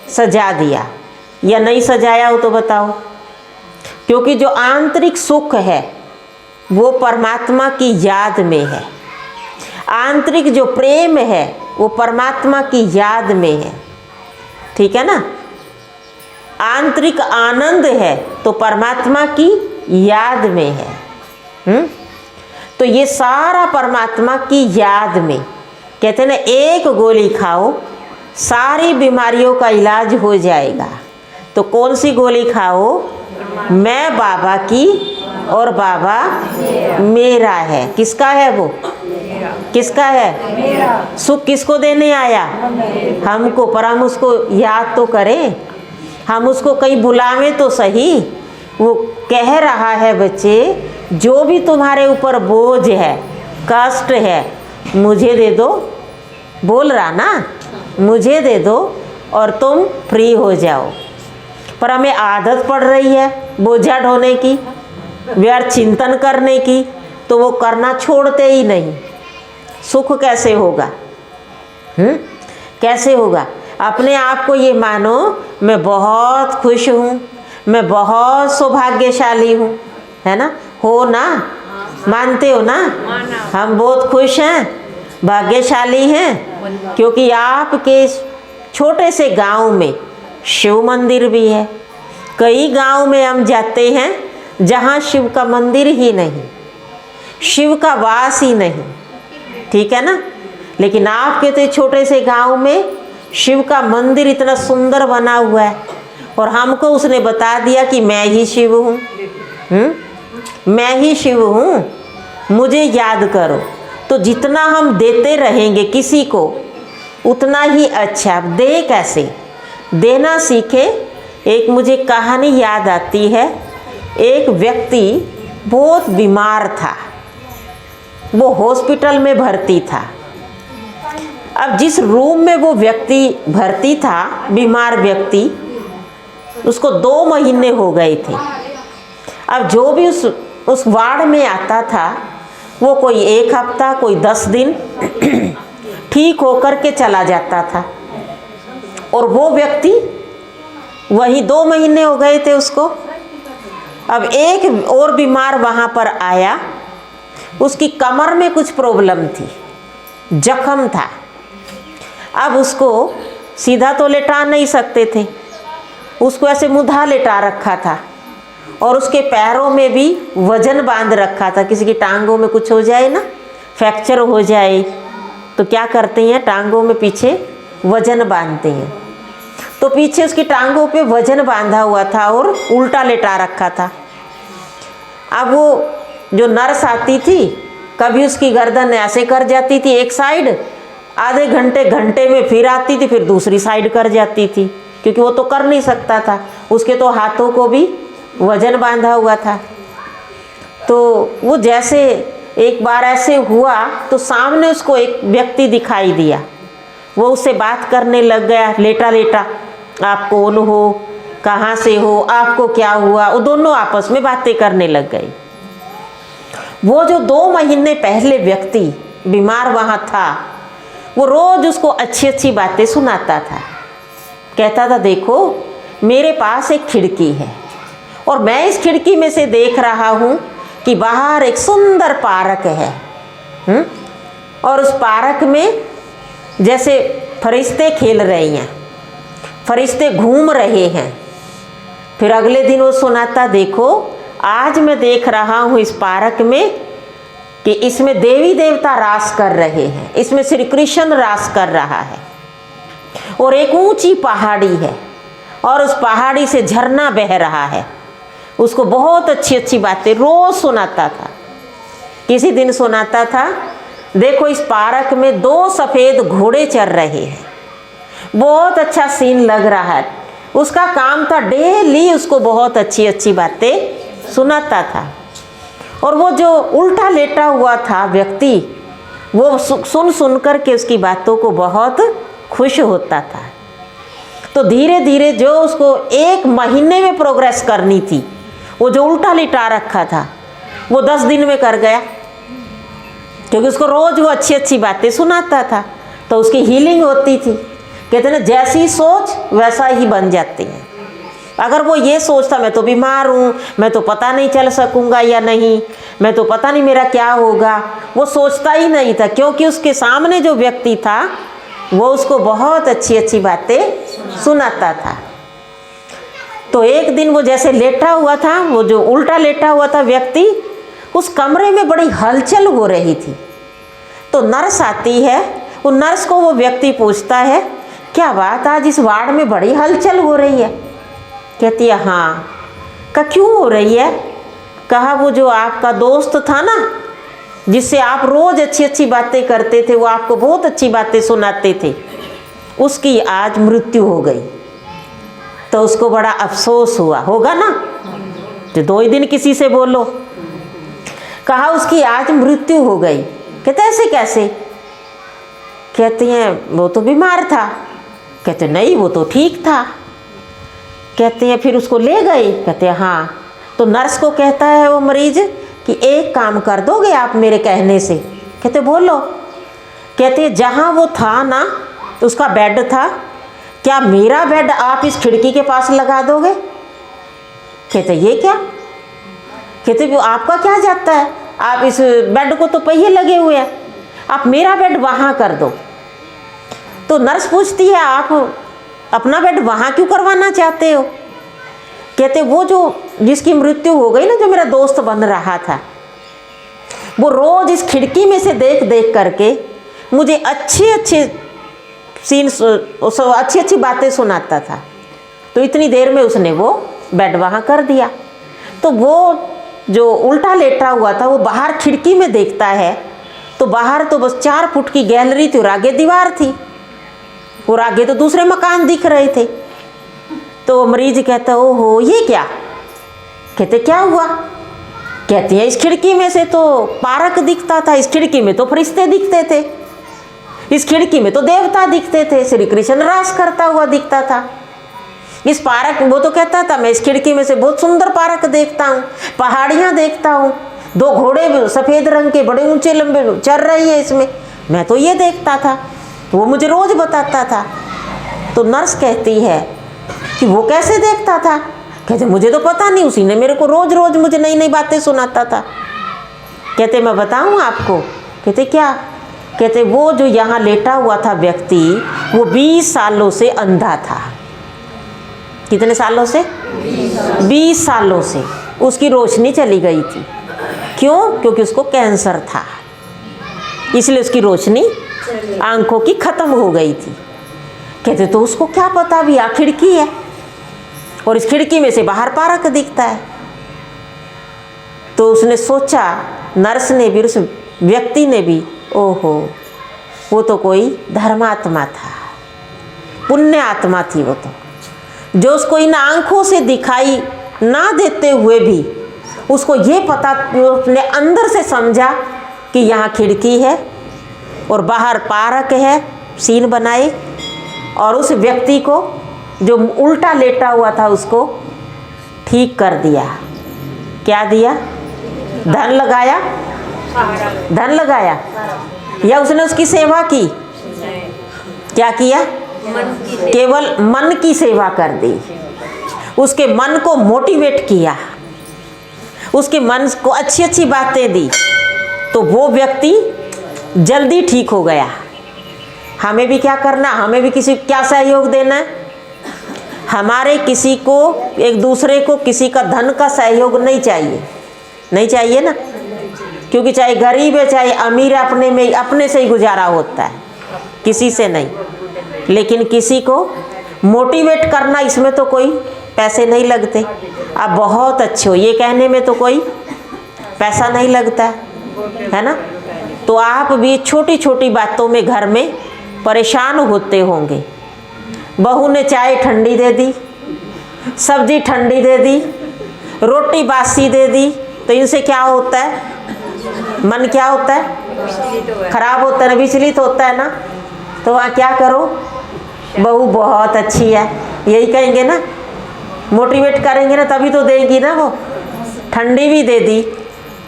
सजा दिया, या नहीं सजाया हो तो बताओ? क्योंकि जो आंतरिक सुख है वो परमात्मा की याद में है, आंतरिक जो प्रेम है वो परमात्मा की याद में है, ठीक है ना? आंतरिक आनंद है तो परमात्मा की याद में है। तो ये सारा परमात्मा की याद में। कहते हैं ना, एक गोली खाओ सारी बीमारियों का इलाज हो जाएगा। तो कौन सी गोली खाओ? मैं बाबा की और बाबा मेरा है। किसका है वो? किसका है? सुख किसको देने आया? हमको। पर हम उसको याद तो करें, हम उसको कहीं बुलावें तो सही। वो कह रहा है बच्चे, जो भी तुम्हारे ऊपर बोझ है, कष्ट है, मुझे दे दो। बोल रहा ना, मुझे दे दो और तुम फ्री हो जाओ। पर हमें आदत पड़ रही है बोझा ढोने की, व्यर्थ चिंतन करने की, तो वो करना छोड़ते ही नहीं। सुख कैसे होगा? कैसे होगा? अपने आप को ये मानो मैं बहुत खुश हूँ, मैं बहुत सौभाग्यशाली हूँ, है ना? हो ना? मानते हो ना? हम बहुत खुश हैं, भाग्यशाली हैं, क्योंकि आपके छोटे से गांव में शिव मंदिर भी है। कई गांव में हम जाते हैं जहाँ शिव का मंदिर ही नहीं, शिव का वास ही नहीं, ठीक है ना? लेकिन आपके तो छोटे से गांव में शिव का मंदिर इतना सुंदर बना हुआ है, और हमको उसने बता दिया कि मैं ही शिव हूँ, मैं ही शिव हूँ, मुझे याद करो। तो जितना हम देते रहेंगे किसी को उतना ही अच्छा। दे कैसे? देना सीखे। एक मुझे कहानी याद आती है। एक व्यक्ति बहुत बीमार था, वो हॉस्पिटल में भर्ती था। अब जिस रूम में वो व्यक्ति भर्ती था, बीमार व्यक्ति, उसको 2 महीने हो गए थे। अब जो भी उस वार्ड में आता था, वो कोई 1 हफ्ता, कोई 10 दिन ठीक होकर के चला जाता था। और वो व्यक्ति वही 2 महीने हो गए थे उसको। अब एक और बीमार वहाँ पर आया, उसकी कमर में कुछ प्रॉब्लम थी, जख्म था। अब उसको सीधा तो लेटा नहीं सकते थे, उसको ऐसे मुँधा लेटा रखा था, और उसके पैरों में भी वजन बांध रखा था। किसी की टांगों में कुछ हो जाए ना, फ्रैक्चर हो जाए, तो क्या करते हैं, टांगों में पीछे वजन बांधते हैं। तो पीछे उसकी टांगों पे वजन बांधा हुआ था और उल्टा लेटा रखा था। अब वो जो नर्स आती थी, कभी उसकी गर्दन ऐसे कर जाती थी एक साइड, आधे घंटे में फिर आती थी, फिर दूसरी साइड कर जाती थी, क्योंकि वो तो कर नहीं सकता था, उसके तो हाथों को भी वजन बांधा हुआ था। तो वो जैसे एक बार ऐसे हुआ तो सामने उसको एक व्यक्ति दिखाई दिया। वो उससे बात करने लग गया, लेटा लेटा, आप कौन हो, कहाँ से हो, आपको क्या हुआ। वो दोनों आपस में बातें करने लग गए। वो जो 2 महीने पहले व्यक्ति बीमार वहाँ था, वो रोज उसको अच्छी अच्छी बातें सुनाता था। कहता था, देखो मेरे पास एक खिड़की है और मैं इस खिड़की में से देख रहा हूँ कि बाहर एक सुंदर पार्क है, और उस पार्क में जैसे फरिश्ते खेल रहे हैं, फरिश्ते घूम रहे हैं। फिर अगले दिन वो सुनाता, देखो आज मैं देख रहा हूँ इस पार्क में कि इसमें देवी देवता रास कर रहे हैं, इसमें श्री कृष्ण रास कर रहा है, और एक ऊंची पहाड़ी है, और उस पहाड़ी से झरना बह रहा है। उसको बहुत अच्छी अच्छी बातें रोज सुनाता था। किसी दिन सुनाता था, देखो इस पार्क में 2 सफ़ेद घोड़े चल रहे हैं, बहुत अच्छा सीन लग रहा है। उसका काम था डेली उसको बहुत अच्छी अच्छी बातें सुनाता था। और वो जो उल्टा लेटा हुआ था व्यक्ति, वो सुन सुन कर के उसकी बातों को बहुत खुश होता था। तो धीरे धीरे जो उसको 1 महीने में प्रोग्रेस करनी थी, वो जो उल्टा लिटा रखा था वो 10 दिन में कर गया, क्योंकि उसको रोज वो अच्छी अच्छी बातें सुनाता था। तो उसकी हीलिंग होती थी। कहते ना, जैसी सोच वैसा ही बन जाती है। अगर वो ये सोचता मैं तो बीमार हूँ, मैं तो पता नहीं चल सकूँगा या नहीं, मैं तो पता नहीं मेरा क्या होगा, वो सोचता ही नहीं था, क्योंकि उसके सामने जो व्यक्ति था वो उसको बहुत अच्छी अच्छी बातें सुनाता था। तो एक दिन वो जैसे लेटा हुआ था, वो जो उल्टा लेटा हुआ था व्यक्ति, उस कमरे में बड़ी हलचल हो रही थी। तो नर्स आती है, वो नर्स को वो व्यक्ति पूछता है, क्या बात, आज इस वार्ड में बड़ी हलचल हो रही है? कहती है हाँ। कहा क्यों हो रही है? कहा वो जो आपका दोस्त था ना, जिससे आप रोज अच्छी अच्छी बातें करते थे, वो आपको बहुत अच्छी बातें सुनाते थे, उसकी आज मृत्यु हो गई। तो उसको बड़ा अफसोस हुआ होगा ना, जो 2 ही दिन किसी से बोलो। कहा उसकी आज मृत्यु हो गई। कहते ऐसे कैसे? कहती हैं वो तो बीमार था। कहते नहीं, वो तो ठीक था। कहते हैं फिर उसको ले गए? कहते हैं हाँ। तो नर्स को कहता है वो मरीज कि एक काम कर दोगे आप मेरे कहने से? कहते बोलो। कहते जहाँ वो था ना, उसका बेड था, क्या मेरा बेड आप इस खिड़की के पास लगा दोगे? कहते ये क्या? कहते वो आपका क्या जाता है, आप इस बेड को तो पहिए लगे हुए हैं, आप मेरा बेड वहाँ कर दो। तो नर्स पूछती है आप अपना बेड वहाँ क्यों करवाना चाहते हो? कहते वो जो जिसकी मृत्यु हो गई ना, जो मेरा दोस्त बन रहा था, वो रोज इस खिड़की में से देख देख करके मुझे अच्छे अच्छे सीन, अच्छी अच्छी बातें सुनाता था। तो इतनी देर में उसने वो बेड वहाँ कर दिया। तो वो जो उल्टा लेटा हुआ था, वो बाहर खिड़की में देखता है, तो बाहर तो बस 4 फुट की गैलरी थी और आगे दीवार थी, और आगे तो दूसरे मकान दिख रहे थे। तो मरीज कहता ओहो ये क्या? कहते क्या हुआ? कहती है इस खिड़की में से तो पार्क दिखता था, इस खिड़की में तो फरिश्ते दिखते थे, इस खिड़की में तो देवता दिखते थे, श्री कृष्ण रास करता हुआ दिखता था। इस पार्क, वो तो कहता था मैं इस खिड़की में से बहुत सुंदर पार्क देखता हूँ, पहाड़ियाँ देखता हूँ, 2 घोड़े सफ़ेद रंग के बड़े ऊंचे लंबे चल रही है इसमें, मैं तो ये देखता था, वो मुझे रोज बताता था। तो नर्स कहती है कि वो कैसे देखता था? कहते मुझे तो पता नहीं, उसी ने मेरे को रोज रोज मुझे नई नई बातें सुनाता था। कहते मैं बताऊँ आपको? कहते क्या? कहते वो जो यहाँ लेटा हुआ था व्यक्ति, वो 20 सालों से अंधा था। कितने सालों से? 20 सालों से उसकी रोशनी चली गई थी। क्यों? क्योंकि उसको कैंसर था, इसलिए उसकी रोशनी आंखों की खत्म हो गई थी। कहते तो उसको क्या पता, भी आ खिड़की है और इस खिड़की में से बाहर पार्क दिखता है। तो उसने सोचा, नर्स ने भी, उस व्यक्ति ने भी, ओहो वो तो कोई धर्मात्मा था, पुण्य आत्मा थी वो तो, जो उसको इन आंखों से दिखाई ना देते हुए भी उसको ये पता, उसने अंदर से समझा कि यहाँ खिड़की है और बाहर पार्क है, सीन बनाए, और उस व्यक्ति को जो उल्टा लेटा हुआ था उसको ठीक कर दिया। क्या दिया? धन लगाया, धन लगाया, या उसने उसकी सेवा की? क्या किया? केवल मन की सेवा कर दी, उसके मन को मोटिवेट किया, उसके मन को अच्छी अच्छी बातें दी, तो वो व्यक्ति जल्दी ठीक हो गया। हमें भी क्या करना, हमें भी किसी क्या सहयोग देना है? हमारे किसी को, एक दूसरे को किसी का धन का सहयोग नहीं चाहिए, नहीं चाहिए ना, क्योंकि चाहे गरीब है चाहे अमीर है, अपने में अपने से ही गुजारा होता है, किसी से नहीं। लेकिन किसी को मोटिवेट करना, इसमें तो कोई पैसे नहीं लगते। आप बहुत अच्छे हो ये कहने में तो कोई पैसा नहीं लगता है ना। तो आप भी छोटी छोटी बातों में घर में परेशान होते होंगे। बहू ने चाय ठंडी दे दी, सब्जी ठंडी दे दी, रोटी बासी दे दी, तो इनसे क्या होता है? मन क्या होता है? खराब होता है ना, विचलित होता है ना। तो वहाँ क्या करो, बहू बहुत अच्छी है यही कहेंगे ना, मोटिवेट करेंगे ना, तभी तो देगी ना। वो ठंडी भी दे दी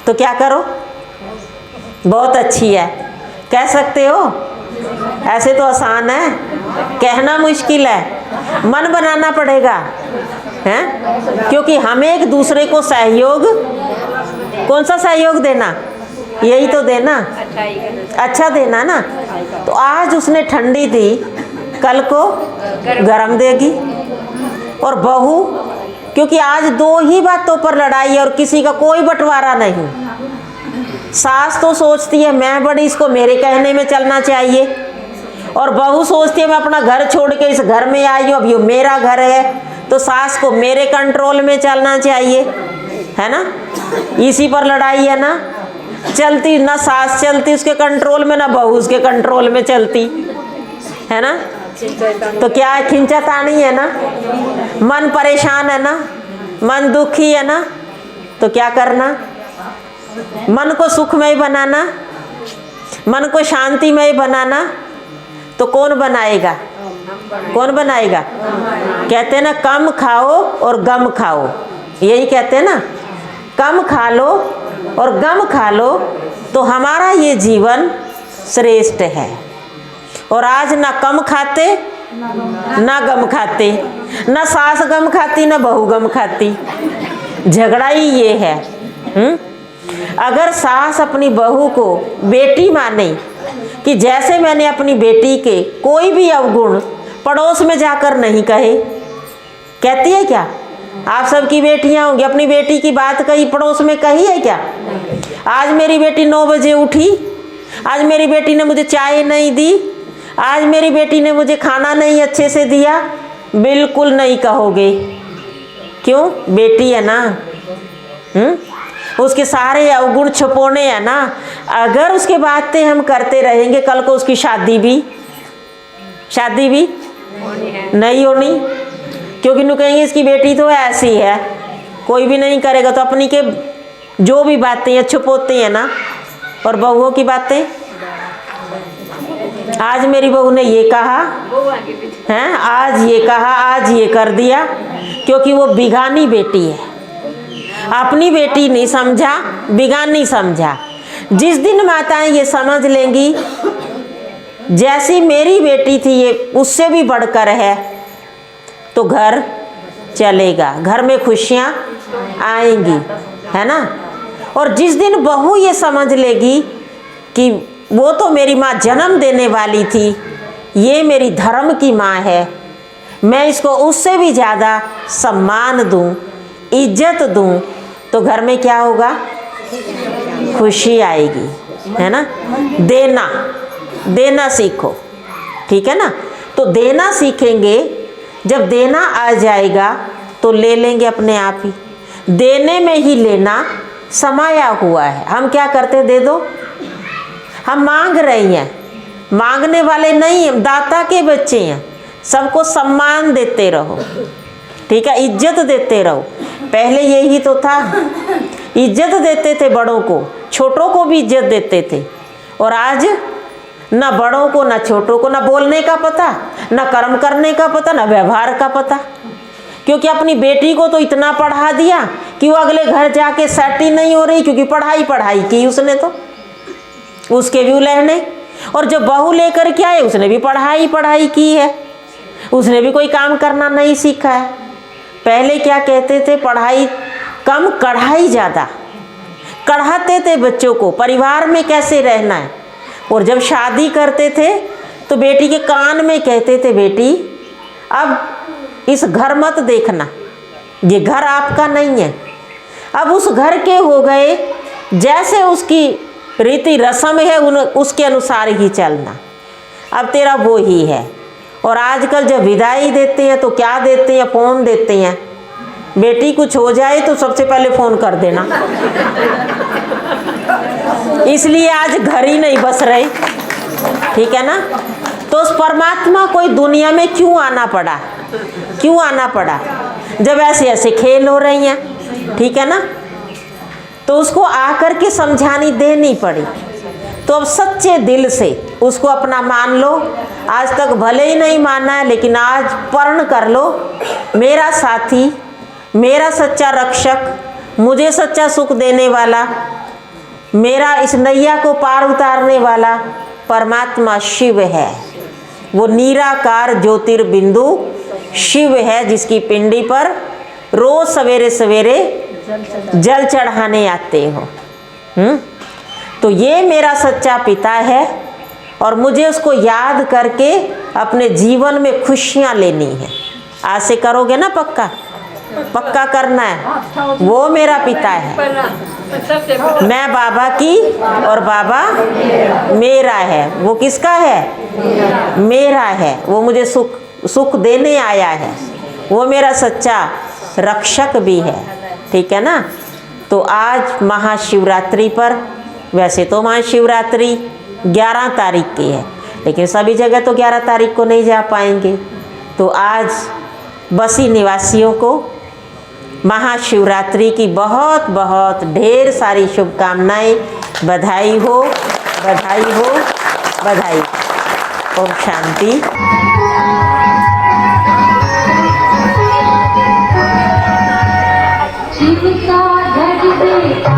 तो क्या करो, बहुत अच्छी है कह सकते हो। ऐसे तो आसान है, कहना मुश्किल है, मन बनाना पड़ेगा हैं, क्योंकि हमें एक दूसरे को सहयोग, कौन सा सहयोग देना, यही तो देना, अच्छा देना ना। तो आज उसने ठंडी दी, कल को गरम देगी। और बहू, क्योंकि आज दो ही बातों पर लड़ाई है और किसी का कोई बंटवारा नहीं। सास तो सोचती है मैं बड़ी, इसको मेरे कहने में चलना चाहिए, और बहू सोचती है मैं अपना घर छोड़ के इस घर में आई हूँ, अब ये मेरा घर है, तो सास को मेरे कंट्रोल में चलना चाहिए, है ना। इसी पर लड़ाई है ना, चलती ना सास चलती उसके कंट्रोल में, ना बहू उसके कंट्रोल में चलती है ना। तो क्या है, खिंचातानी है ना, मन परेशान है ना, मन दुखी है ना। तो क्या करना, मन को सुखमय बनाना, मन को शांतिमय बनाना। तो कौन बनाएगा, कौन बनाएगा? कहते हैं ना, कम खाओ और गम खाओ, यही कहते हैं ना, कम खा लो और गम खा लो तो हमारा ये जीवन श्रेष्ठ है। और आज ना कम खाते ना गम खाते, ना सास गम खाती ना बहू गम खाती, झगड़ा ही ये है। अगर सास अपनी बहू को बेटी माने, कि जैसे मैंने अपनी बेटी के कोई भी अवगुण पड़ोस में जाकर नहीं कहे, कहती है क्या? आप सबकी बेटियां होंगी, अपनी बेटी की बात कही पड़ोस में कही है क्या? आज मेरी बेटी 9 बजे उठी, आज मेरी बेटी ने मुझे चाय नहीं दी, आज मेरी बेटी ने मुझे खाना नहीं अच्छे से दिया, बिल्कुल नहीं कहोगे। क्यों? बेटी है ना, उसके सारे अवगुण छुपोने हैं ना। अगर उसके बातें हम करते रहेंगे, कल को उसकी शादी भी नहीं होनी, क्योंकि नु कहेंगे इसकी बेटी तो ऐसी है, कोई भी नहीं करेगा। तो अपनी के जो भी बातें हैं छुपोते हैं ना। और बहुओं की बातें, आज मेरी बहू ने ये कहा हैं, आज ये कहा, आज ये कर दिया, क्योंकि वो बिगानी बेटी है, अपनी बेटी नहीं समझा, बिगानी समझा। जिस दिन माताएं ये समझ लेंगी जैसी मेरी बेटी थी ये उससे भी बढ़कर है, तो घर चलेगा, घर में खुशियाँ आएंगी, है ना। और जिस दिन बहू ये समझ लेगी कि वो तो मेरी माँ जन्म देने वाली थी, ये मेरी धर्म की माँ है, मैं इसको उससे भी ज़्यादा सम्मान दूँ, इज्जत दूँ, तो घर में क्या होगा? खुशी आएगी, है ना। देना सीखो, ठीक है ना। तो देना सीखेंगे, जब देना आ जाएगा तो ले लेंगे अपने आप ही। देने में ही लेना समाया हुआ है। हम क्या करते, दे दो, हम मांग रही हैं, मांगने वाले नहीं हैं, दाता के बच्चे हैं। सबको सम्मान देते रहो, ठीक है, इज्जत देते रहो। पहले यही तो था, इज्जत देते थे बड़ों को, छोटों को भी इज्जत देते थे। और आज ना बड़ों को ना छोटों को ना बोलने का पता, ना कर्म करने का पता, ना व्यवहार का पता। क्योंकि अपनी बेटी को तो इतना पढ़ा दिया कि वो अगले घर जाके सेट ही नहीं हो रही, क्योंकि पढ़ाई की उसने, तो उसके भी लहने। और जब बहू लेकर के आए उसने भी पढ़ाई की है, उसने भी कोई काम करना नहीं सीखा है। पहले क्या कहते थे, पढ़ाई कम कढ़ाई ज़्यादा, कढ़ाते थे बच्चों को परिवार में कैसे रहना है। और जब शादी करते थे तो बेटी के कान में कहते थे, बेटी अब इस घर मत देखना, ये घर आपका नहीं है, अब उस घर के हो गए, जैसे उसकी रीति रस्म है उसके अनुसार ही चलना, अब तेरा वो ही है। और आजकल जब विदाई देते हैं तो क्या देते हैं, फ़ोन देते हैं। बेटी कुछ हो जाए तो सबसे पहले फ़ोन कर देना। इसलिए आज घर ही नहीं बस रहे, ठीक है ना। तो उस परमात्मा को दुनिया में क्यों आना पड़ा, क्यों आना पड़ा, जब ऐसे ऐसे खेल हो रही हैं, ठीक है ना। तो उसको आकर के समझानी देनी पड़ी। तो अब सच्चे दिल से उसको अपना मान लो। आज तक भले ही नहीं माना है, लेकिन आज प्रण कर लो, मेरा साथी, मेरा सच्चा रक्षक, मुझे सच्चा सुख देने वाला, मेरा इस नैया को पार उतारने वाला परमात्मा शिव है। वो निराकार ज्योतिर्बिंदु शिव है, जिसकी पिंडी पर रोज सवेरे सवेरे जल चढ़ाने आते हो। तो ये मेरा सच्चा पिता है और मुझे उसको याद करके अपने जीवन में खुशियाँ लेनी है। आज से करोगे ना, पक्का पक्का करना है। वो मेरा पिता है, मैं बाबा की और बाबा मेरा है। वो किसका है, मेरा है। वो मुझे सुख देने आया है। वो मेरा सच्चा रक्षक भी है, ठीक है ना। तो आज महाशिवरात्रि पर, वैसे तो महाशिवरात्रि 11 तारीख की है, लेकिन सभी जगह तो 11 तारीख को नहीं जा पाएंगे। तो आज बसी निवासियों को महाशिवरात्रि की बहुत बहुत ढेर सारी शुभकामनाएं। बधाई हो, बधाई हो, बधाई। ओम शांति। शिव का गढ़